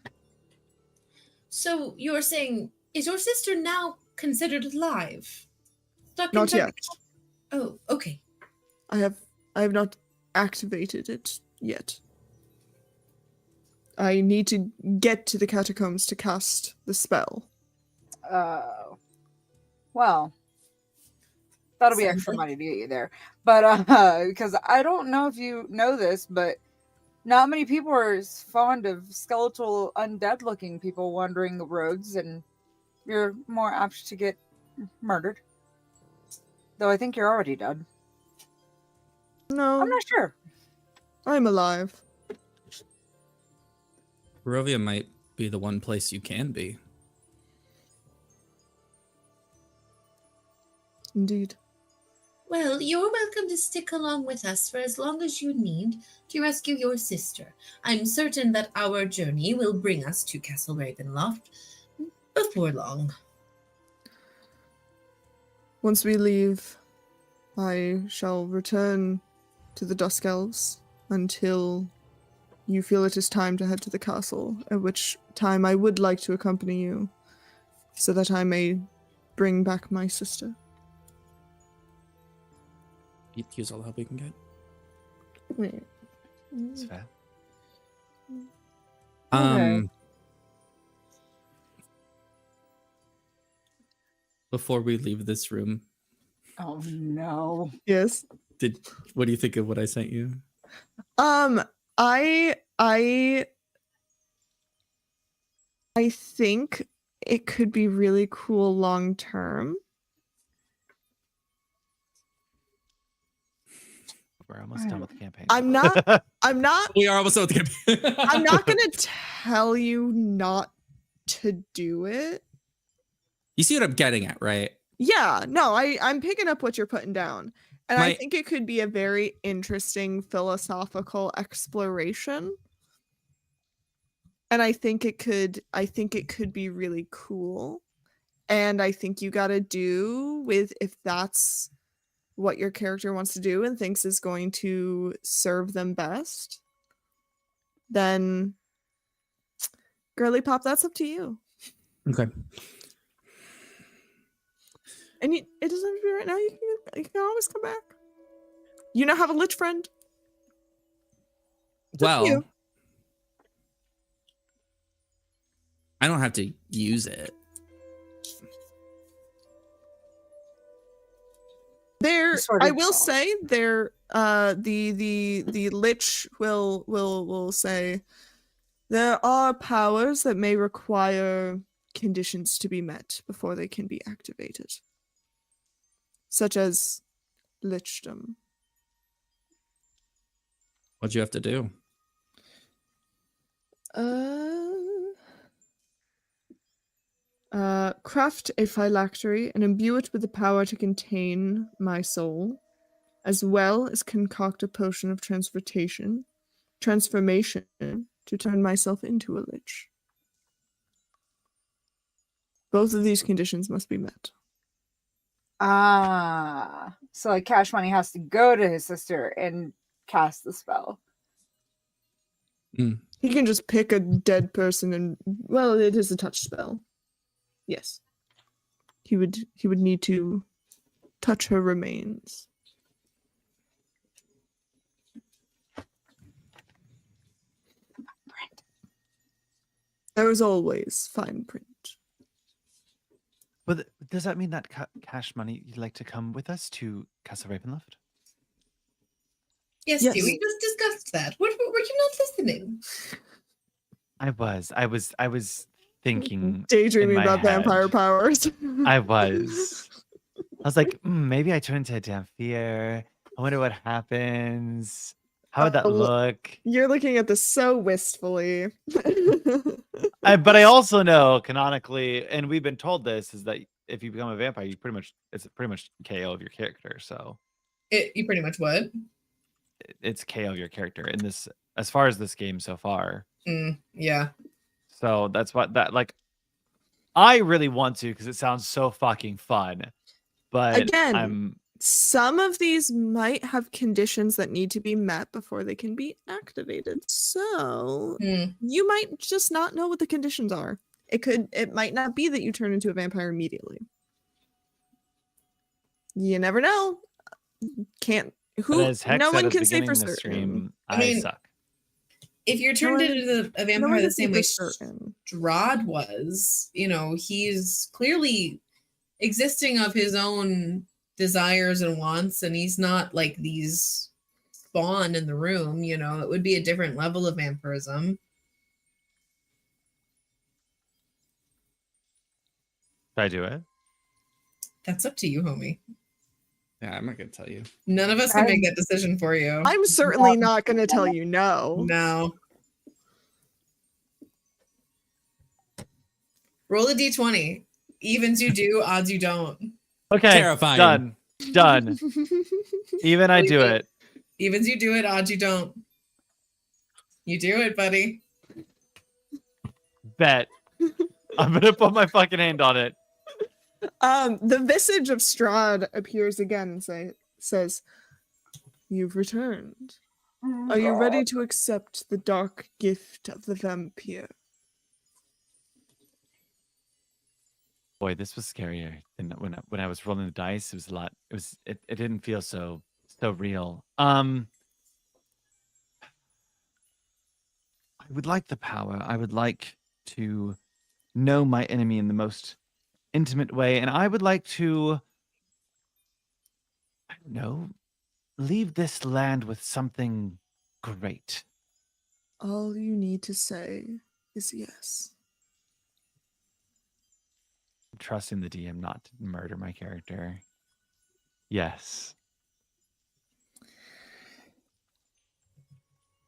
So you're saying, is your sister now considered alive? Stuck in Not yet. Oh, okay. I have not activated it yet. I need to get to the catacombs to cast the spell. Well, that'll be Sounds extra like- money to get you there. But because I don't know if you know this, but not many people are as fond of skeletal, undead-looking people wandering the roads, and you're more apt to get murdered. Though I think you're already dead. No, I'm not sure. I'm alive. Barovia might be the one place you can be. Indeed. Well, you're welcome to stick along with us for as long as you need to rescue your sister. I'm certain that our journey will bring us to Castle Ravenloft before long. Once we leave, I shall return to the Dusk Elves until you feel it is time to head to the castle, at which time I would like to accompany you, so that I may bring back my sister. Use all the help we can get. Wait. That's fair. Before we leave this room, Oh no. Yes. what do you think of what I sent you? I think it could be really cool long term. We're almost done with the campaign. I'm not We are almost done with the campaign. I'm not gonna tell you not to do it. You see what I'm getting at, right? Yeah, no, I'm picking up what you're putting down. And I My- think it could be a very interesting philosophical exploration. And I think it could be really cool. And I think you got to do with if that's what your character wants to do and thinks is going to serve them best, then girly pop, that's up to you. Okay. And it doesn't have to be right now. You can always come back. You now have a lich friend. It's up to Well, you. I don't have to use it. There, Sort I of will thought. say there. The lich will say there are powers that may require conditions to be met before they can be activated, such as lichdom. What'd you have to do? Craft a phylactery and imbue it with the power to contain my soul, as well as concoct a potion of transformation to turn myself into a lich. Both of these conditions must be met. Ah, so like Cash Money has to go to his sister and cast the spell. He can just pick a dead person and, well, it is a touch spell. Yes. He would need to touch her remains. There is always fine print. But does that mean that Cash Money you'd like to come with us to Castle Ravenloft? Yes, Yes. we just discussed that. Were you not listening? I was thinking Daydreaming in my about head. vampire powers. I was. I was like, maybe I turn into a Dampier. I wonder what happens. How would that Oh, look? You're looking at this so wistfully. But I also know canonically, and we've been told this, is that if you become a vampire, it's pretty much KO of your character. So You pretty much would. it's KO of your character in this, as far as this game so far. Yeah. So that's what that like. I really want to because it sounds so fucking fun. But Again, some of these might have conditions that need to be met before they can be activated. So you might just not know what the conditions are. It might not be that you turn into a vampire immediately. You never know. No one can say for certain. Stream, I mean, suck. If you're turned into a vampire the same way certain. Strahd was, he's clearly existing of his own desires and wants, and he's not like these spawn in the room. It would be a different level of vampirism. Should I do it? That's up to you, homie. Yeah, I'm not gonna tell you. None of us can make that decision for you. I'm certainly not going to tell you no. No. Roll a d20. Evens you do, odds you don't. Okay. Terrifying. Done. Even I do it. Evens you do it, odds you don't. You do it, buddy. Bet. I'm gonna put my fucking hand on it. The visage of Strahd appears again and says, "You've returned. Are you ready to accept the dark gift of the vampire?" Boy, this was scarier than when I was rolling the dice. It was a lot. It didn't feel so real. I would like the power. I would like to know my enemy in the most intimate way, and I would like to, I don't know, leave this land with something great. All you need to say is yes. I'm trusting the DM not to murder my character. Yes.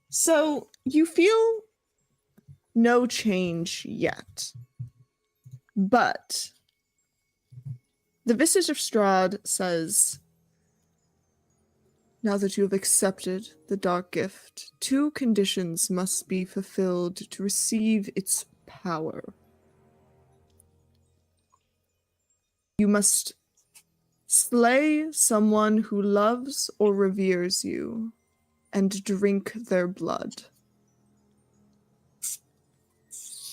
So you feel no change yet, but The Visage of Strahd says, now that you have accepted the dark gift, 2 conditions must be fulfilled to receive its power. You must slay someone who loves or reveres you and drink their blood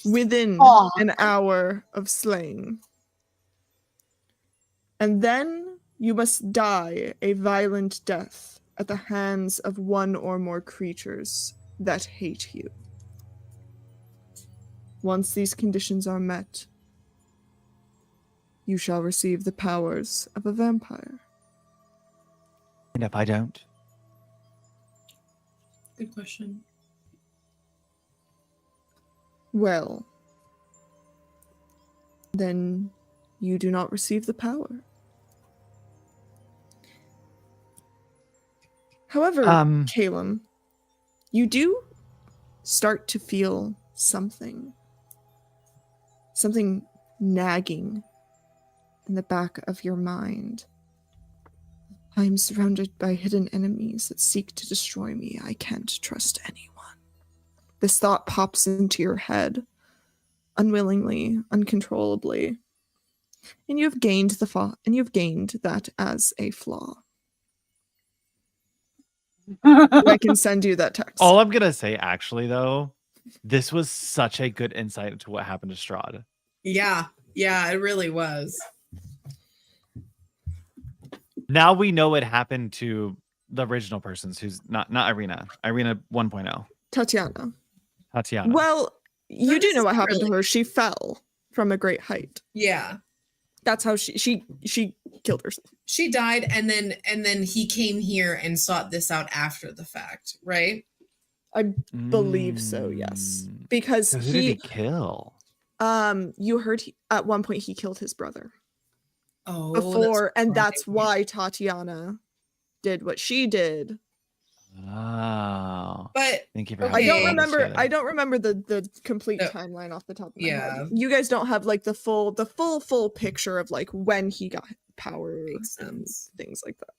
within Aw. an hour of slaying. And then you must die a violent death at the hands of 1 or more creatures that hate you. Once these conditions are met, you shall receive the powers of a vampire. And if I don't? Good question. Well, then you do not receive the power. However, Calum, you do start to feel something nagging in the back of your mind. I am surrounded by hidden enemies that seek to destroy me. I can't trust anyone. This thought pops into your head, unwillingly, uncontrollably, and you have gained that as a flaw. I can send you that text. All I'm gonna say, actually, though, this was such a good insight into what happened to Strahd. Yeah, it really was. Now we know what happened to the original persons, who's not Irina. Irina 1.0. Tatiana. Tatiana. Well, you do know what happened to necessarily. her. She fell from a great height. Yeah. That's how she killed herself. She died, and then he came here and sought this out after the fact, right? I believe so, yes. Because So who did he kill? you heard at one point he killed his brother. Oh, Before, and right. that's why Tatiana did what she did. Oh. But Thank you for I helping don't me remember. understand I it. don't remember the complete No. timeline off the top of my Yeah. head. You guys don't have like the full picture of like when he got power Makes and sense. things like that.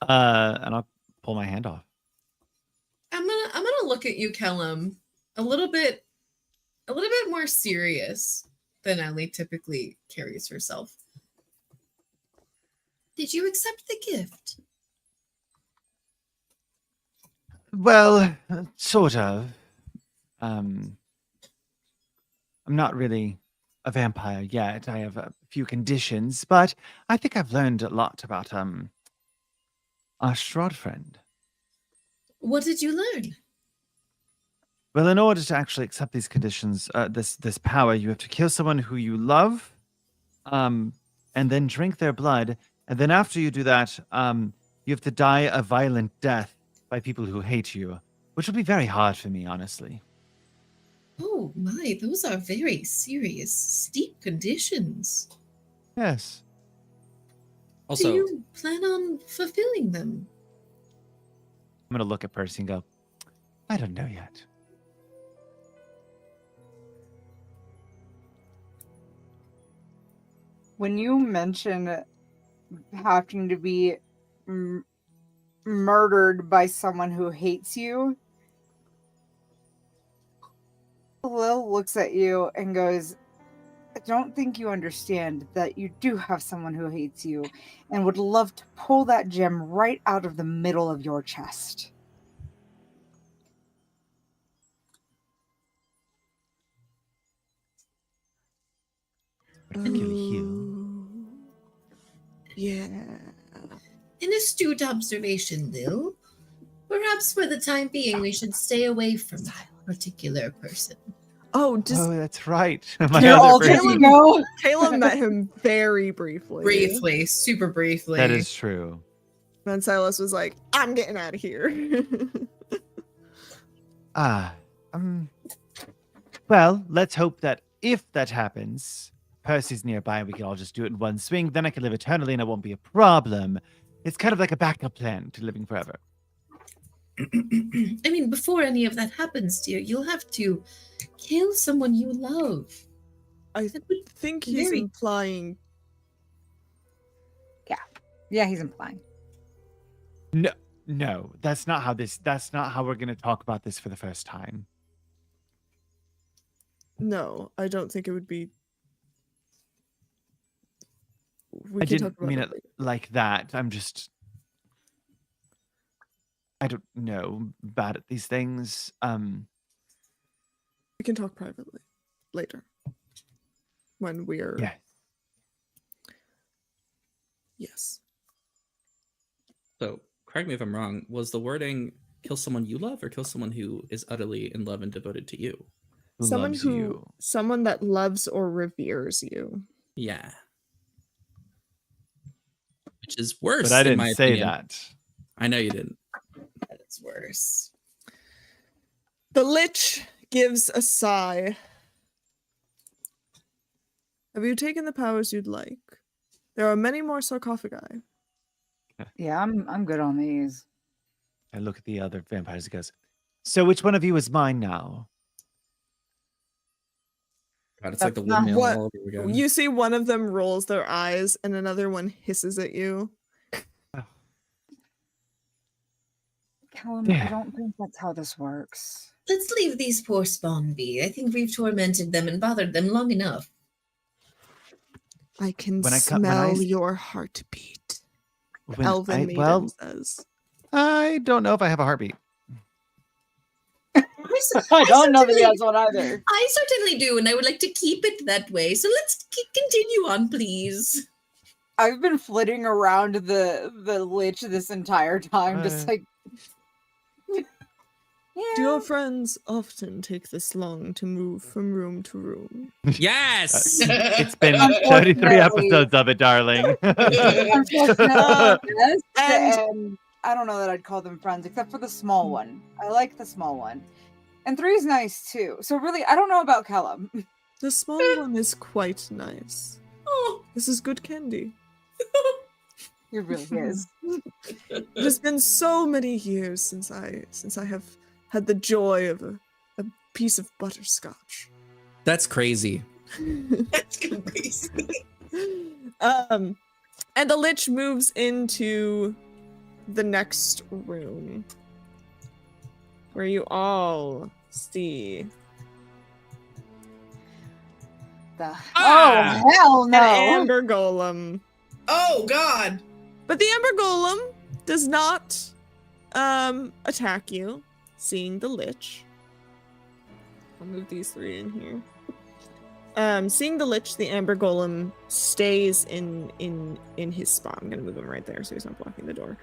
And I'll pull my hand off. I'm gonna look at you, Kellum, a little bit more serious than Ellie typically carries herself. Did you accept the gift? Well, sort of. I'm not really a vampire yet. I have a few conditions, but I think I've learned a lot about our Strahd friend. What did you learn? Well, in order to actually accept these conditions, this power, you have to kill someone who you love, and then drink their blood, and then after you do that, you have to die a violent death by people who hate you, which would be very hard for me, honestly. Oh my, those are very serious, steep conditions. Yes. Also, Do you plan on fulfilling them? I'm gonna look at Percy and go, I don't know yet. When you mention having to be murdered by someone who hates you, Lil looks at you and goes, I don't think you understand that you do have someone who hates you and would love to pull that gem right out of the middle of your chest. Particularly you. Ooh. Yeah. An astute observation, Lil. Perhaps for the time being, we should stay away from that particular person. Oh, just Oh, that's right. My Your other alter Percy. ego. Caleb met him very briefly. Briefly, super briefly. That is true. Then Silas was like, I'm getting out of here. Well, let's hope that if that happens, Percy's nearby and we can all just do it in one swing. Then I can live eternally and it won't be a problem. It's kind of like a backup plan to living forever. I mean, before any of that happens, dear, you'll have to kill someone you love. I think he's Very- implying. Yeah, he's implying. No, that's not how we're gonna talk about this for the first time. No, I don't think it would be. We I can didn't talk about mean it it later. like that. I don't know, bad at these things. We can talk privately later. When we're Yeah. yes. So, correct me if I'm wrong. Was the wording "kill someone you love" or "kill someone who is utterly in love and devoted to you"? Someone Loves who you. someone that loves or reveres you. Yeah. Which is worse, But I in my didn't say opinion. that. I know you didn't. That is worse. The Lich gives a sigh. Have you taken the powers you'd like? There are many more sarcophagi. Yeah, I'm good on these. I look at the other vampires and goes, so which one of you is mine now? God, it's like the That's not windmill what- all over again. You see one of them rolls their eyes and another one hisses at you. Callum, I Yeah. don't think that's how this works. Let's leave these poor spawn be. I think we've tormented them and bothered them long enough. I can When I smell s- your heartbeat. The When elven maiden well, says. I don't know if I have a heartbeat. I don't know that he certainly- has one either. I certainly do, and I would like to keep it that way. So let's continue on, please. I've been flitting around the Lich this entire time, just like. Do your Yeah. friends often take this long to move from room to room? Yes. It's been 33 Unfortunately. episodes of it, darling. Unfortunately, yes, And- and I don't know that I'd call them friends, except for the small one. I like the small one, and 3 is nice too. So really, I don't know about Callum. The small one is quite nice. Oh, This is good candy. He really is. It has been so many years since I have had the joy of a piece of butterscotch. That's crazy. that's crazy. And the Lich moves into the next room, where you all see Ah! Oh hell an no! Amber Golem. Oh God. But the Amber Golem does not attack you, seeing the Lich. I'll move these 3 in here. Seeing the Lich, the Amber Golem stays in his spot. I'm gonna move him right there so he's not blocking the door.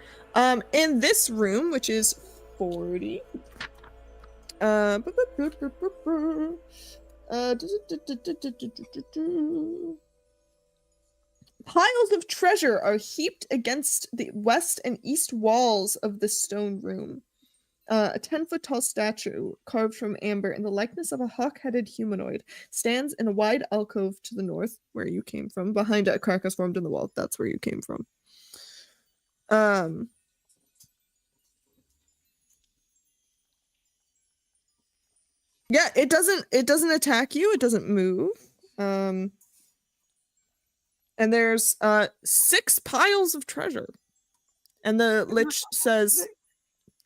In this room, which is 40. Piles of treasure are heaped against the west and east walls of the stone room. A 10-foot tall statue carved from amber in the likeness of a hawk-headed humanoid stands in a wide alcove to the north, where you came from. Behind it, a crack has formed in the wall. That's where you came from. Yeah, it doesn't attack you. It doesn't move. And there's 6 piles of treasure. And the Lich says,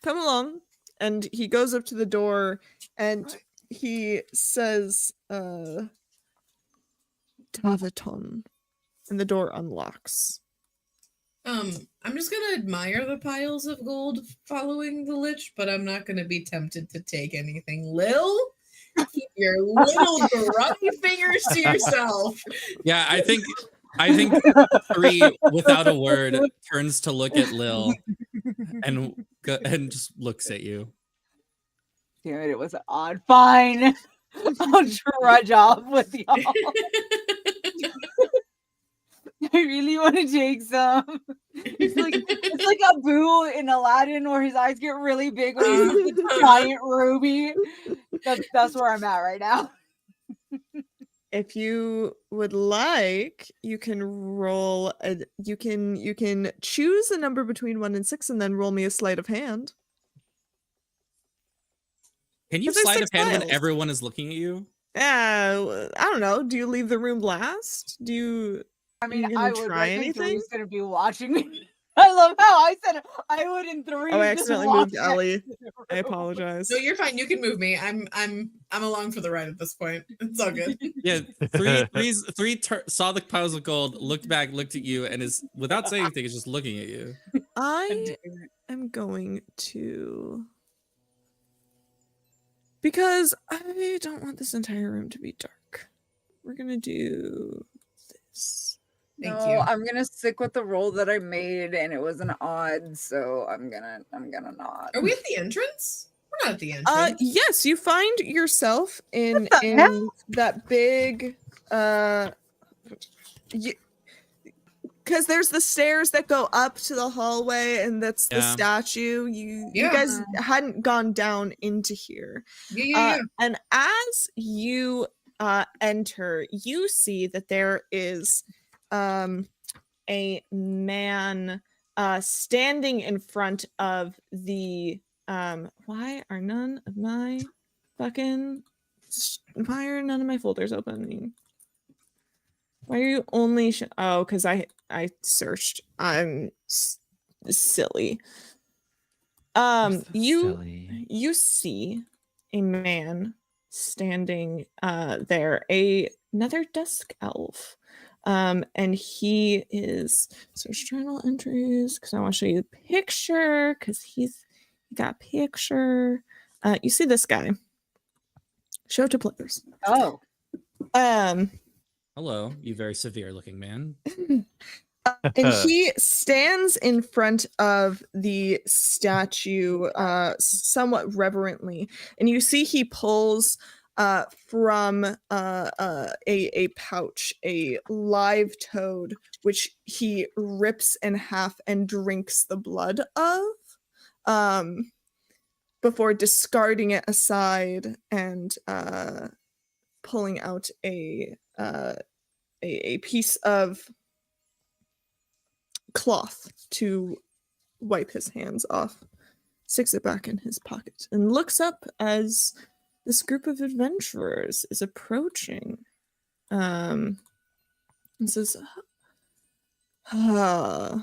"Come along." And he goes up to the door and he says, Tavaton. And the door unlocks. I'm just gonna admire the piles of gold following the Lich, but I'm not gonna be tempted to take anything. Lil, keep your little grubby fingers to yourself. Yeah, I think 3 without a word turns to look at Lil and just looks at you. Damn it, it was odd. Fine. I'll trudge off with y'all. I really want to take some. It's like Abu in Aladdin where his eyes get really big when he sees the giant ruby. That's where I'm at right now. If you would like, you can roll you can choose a number between 1 and 6 and then roll me a sleight of hand. Can you But there's slide 6 of hand when piles. everyone is looking at you? I don't know. Do you leave the room last? Do you? I you mean, gonna I would try think anything? Three's gonna be watching me. I love how I said I would in three. Oh, I accidentally moved Ellie. I apologize. No, you're fine. You can move me. I'm along for the ride at this point. It's all good. Yeah, three saw the piles of gold, looked back, looked at you, and is without saying anything, is just looking at you. I am going to, because I don't want this entire room to be dark. We're gonna do this. Thank No, you. I'm gonna stick with the roll that I made, and it was an odd, so I'm gonna not. Are we at the entrance? We're not at the entrance. Yes, you find yourself in What the hell? that big because there's the stairs that go up to the hallway, and that's the Yeah. statue. You Yeah. guys hadn't gone down into here. Yeah. And as you enter, you see that there is a man standing in front of the why are none of my folders open? Why are you only oh, because I searched. I'm silly. You see a man standing there, another dusk elf. And he is search journal entries because I want to show you the picture because he got a picture. You see this guy. Show it to players. Oh, Hello, you very severe looking man. And he stands in front of the statue somewhat reverently, and you see he pulls from a pouch a live toad, which he rips in half and drinks the blood of, before discarding it aside and pulling out a piece of cloth to wipe his hands off, sticks it back in his pocket, and looks up as this group of adventurers is approaching, and says, I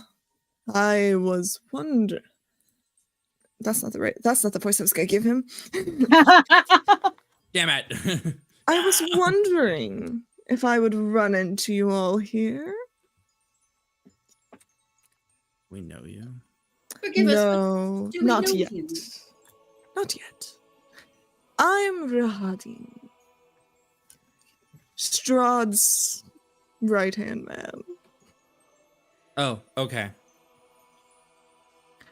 was wondering. That's not the voice I was gonna give him. Damn it. I was wondering if I would run into you all here. We know you. Forgive us. No, do we not know yet. you? Not yet. I'm Rahadin, Strahd's right-hand man. Oh, okay.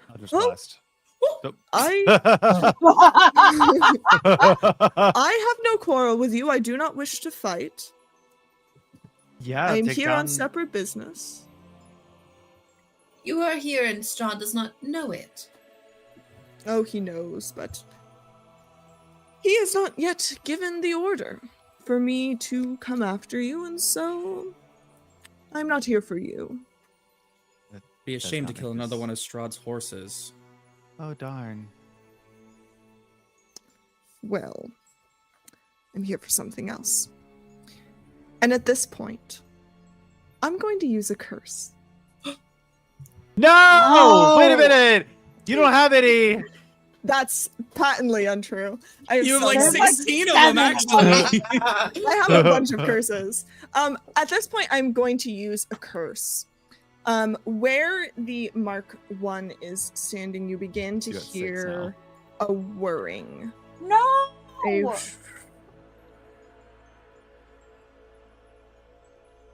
I'll just Oh. blast. I have no quarrel with you. I do not wish to fight. Yeah, I am take here on down- separate business. You are here and Strahd does not know it. Oh, he knows, but he has not yet given the order for me to come after you, and so I'm not here for you. Be Does ashamed not to kill make another this- one of Strahd's horses. Oh darn. Well, I'm here for something else. And at this point, I'm going to use a curse. No! Wait a No! minute! You don't have any! That's patently untrue. I You have so like many. 16 of them, actually. I have a bunch of curses. At this point, I'm going to use a curse. Where the Mark 1 is standing, you begin to You got 6 hear a whirring. no!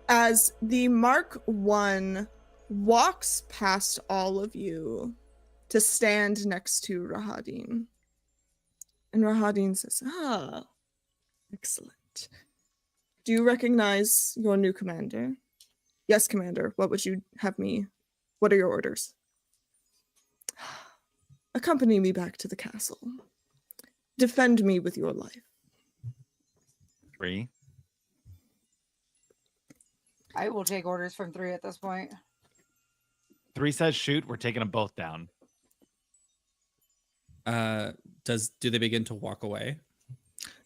As the Mark 1 walks past all of you to stand next to Rahadin. And Rahadin says, excellent. Do you recognize your new commander? Yes, Commander. What would you have me? What are your orders? Accompany me back to the castle. Defend me with your life. 3. I will take orders from 3 at this point. 3 says shoot. We're taking them both down. Do they begin to walk away?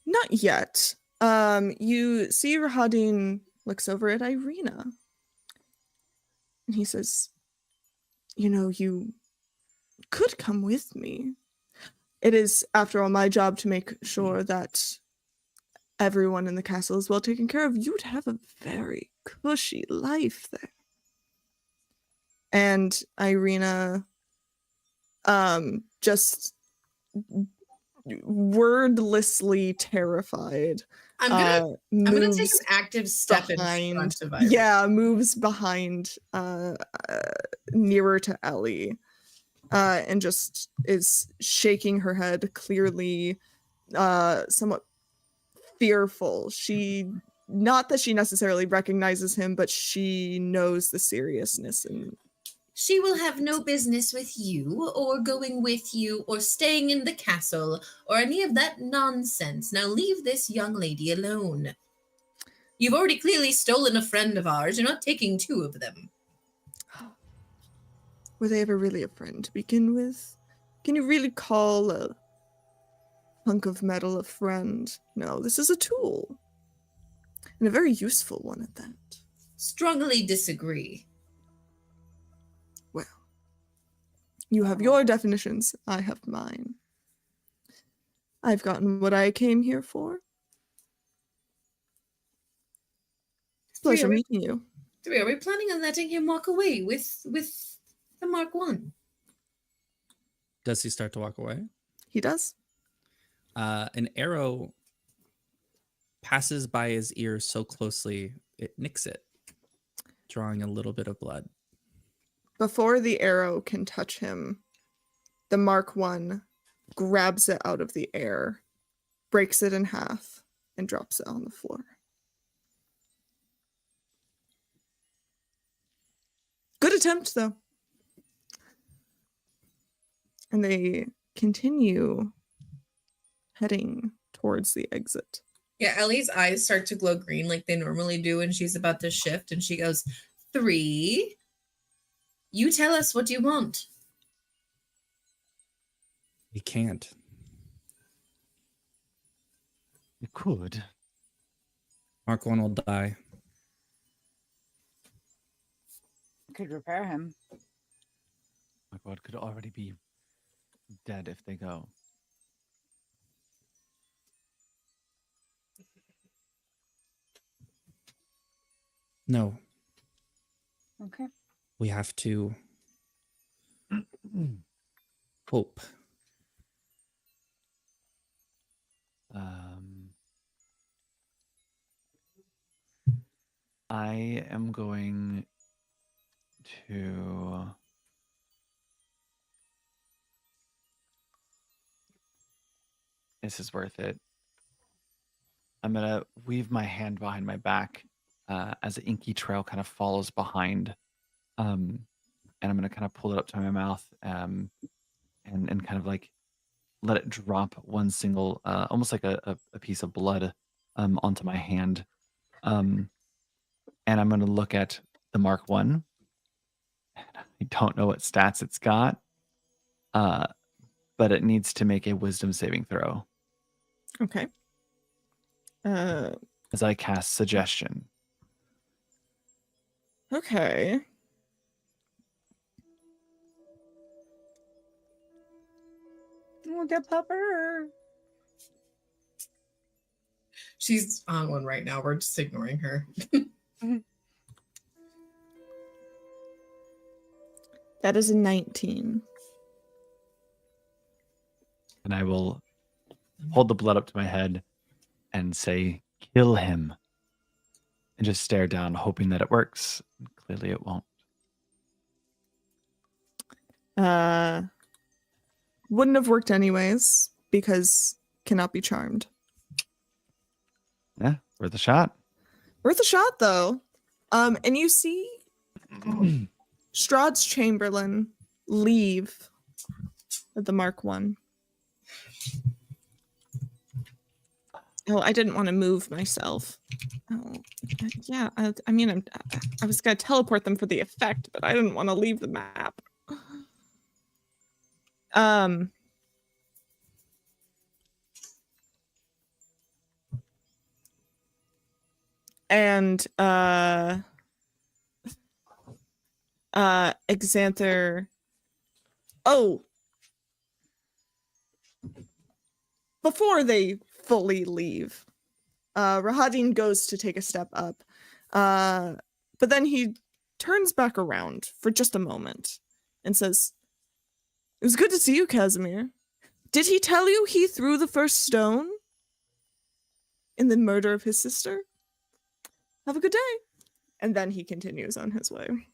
Not yet. You see Rahadin looks over at Irina. And he says, you could come with me. It is, after all, my job to make sure that everyone in the castle is well taken care of. You'd have a very cushy life there. And Irina, just wordlessly terrified. I'm gonna take moves an active step in behind. front of Irene. Yeah, moves behind, nearer to Ellie, and just is shaking her head, clearly, somewhat fearful. Not that she necessarily recognizes him, but she knows the seriousness and She will have no business with you, or going with you, or staying in the castle, or any of that nonsense. Now leave this young lady alone. You've already clearly stolen a friend of ours. You're not taking two of them. were they ever really a friend to begin with? Can you really call a hunk of metal a friend? No, this is a tool. And a very useful one at that. Strongly disagree. Well, you have your definitions, I have mine. I've gotten what I came here for. Pleasure meeting you. Are we planning on letting him walk away with the Mark One? Does he start to walk away? He does. An arrow passes by his ear so closely it nicks it, drawing a little bit of blood. Before the arrow can touch him, the Mark One grabs it out of the air, breaks it in half, and drops it on the floor. Good attempt, though. And they continue heading towards the exit. Yeah, Ellie's eyes start to glow green like they normally do when she's about to shift, and she goes, 3. You tell us what you want. He can't. You could. Mark One will die. Could repair him. My God, could already be dead if they go. No, Okay. we have to hope. I am going to this is worth it. I'm gonna weave my hand behind my back as the inky trail kind of follows behind, and I'm gonna kind of pull it up to my mouth, and kind of like let it drop one single, almost like a piece of blood, onto my hand, and I'm gonna look at the Mark One. I don't know what stats it's got, but it needs to make a wisdom saving throw Okay. as I cast suggestion. Okay. Oh, the pupper. She's on one right now. We're just ignoring her. That is a 19. And I will hold the blood up to my head and say, kill him. And just stare down, hoping that it works. Clearly it won't. Wouldn't have worked anyways, because cannot be charmed. Yeah, worth a shot. Worth a shot, though. And you see Strahd's Chamberlain leave the Mark One. Oh, I didn't want to move myself. Oh, yeah. I mean, I was gonna teleport them for the effect, but I didn't want to leave the map. And Xanther. Oh, before they fully leave, Rahadin goes to take a step up, but then he turns back around for just a moment and says, "It was good to see you, Casimir. Did he tell you he threw the first stone in the murder of his sister? Have a good day." And then he continues on his way.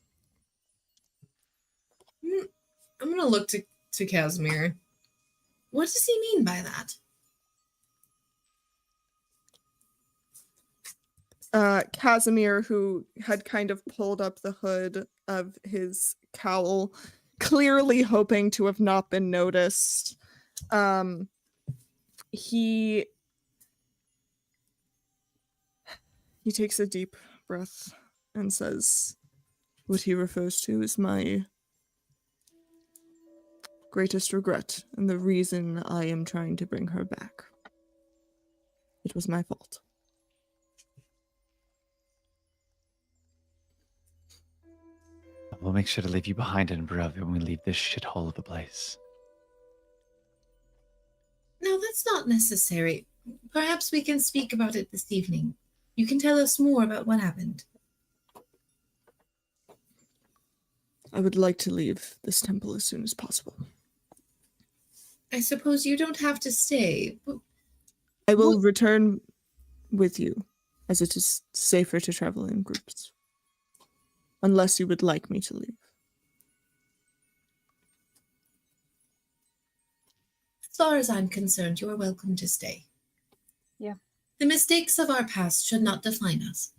I'm gonna look to Casimir. What does he mean by that? Casimir, who had kind of pulled up the hood of his cowl, clearly hoping to have not been noticed, he takes a deep breath and says, "What he refers to is my greatest regret and the reason I am trying to bring her back. It was my fault." We'll make sure to leave you behind in Barovia when we leave this shithole of a place. No, that's not necessary. Perhaps we can speak about it this evening. You can tell us more about what happened. I would like to leave this temple as soon as possible. I suppose you don't have to stay. I will return with you, as it is safer to travel in groups. Unless you would like me to leave. As far as I'm concerned, you are welcome to stay. Yeah. The mistakes of our past should not define us.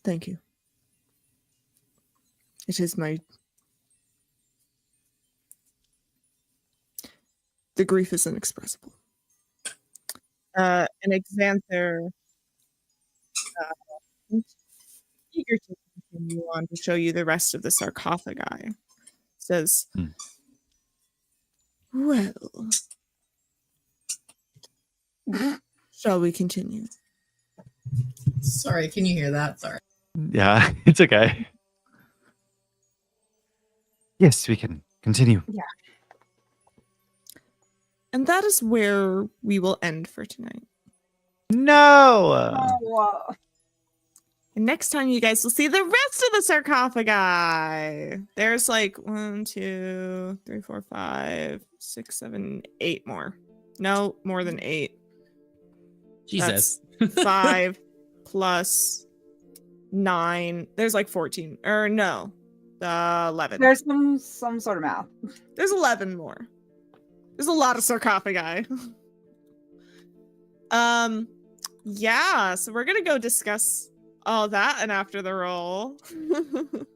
Thank you. It is the grief is inexpressible. And Xanther, eager to continue on to show you the rest of the sarcophagi, says, "Well, shall we continue?" Sorry, can you hear that? Sorry. Yeah, it's okay. Yes, we can continue. Yeah. And that is where we will end for tonight. No! Oh, And next time you guys will see the rest of the sarcophagi. There's like 1, 2, 3, 4, 5, 6, 7, 8 more. No, more than 8. Jesus. That's 5 plus 9. There's like 14. Or no. 11. there's some sort of math. There's 11 more. There's a lot of sarcophagi. Yeah, so we're gonna go discuss all that and after the roll. If you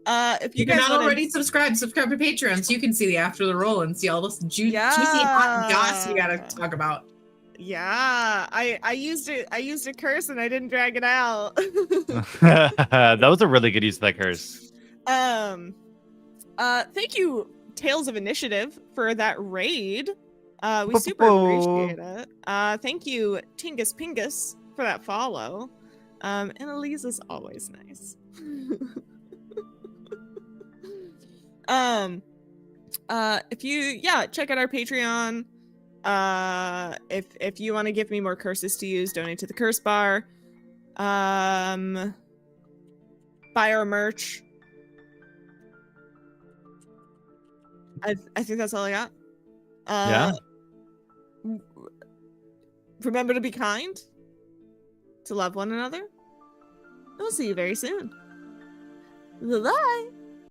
If you're guys not wanna- already subscribed, subscribe to Patreon so you can see the after the roll and see all this juicy hot goss we gotta talk about. Yeah, I used a curse and I didn't drag it out. That was a really good use of that curse. Thank you, Tales of Initiative, for that raid. We super appreciate it. Thank you, Tingus Pingus, for that follow. And Elisa's always nice. If you check out our Patreon. If you want to give me more curses to use, donate to the curse bar. Buy our merch. I think that's all I got. Yeah. Remember to be kind, to love one another. We'll see you very soon. Bye-bye.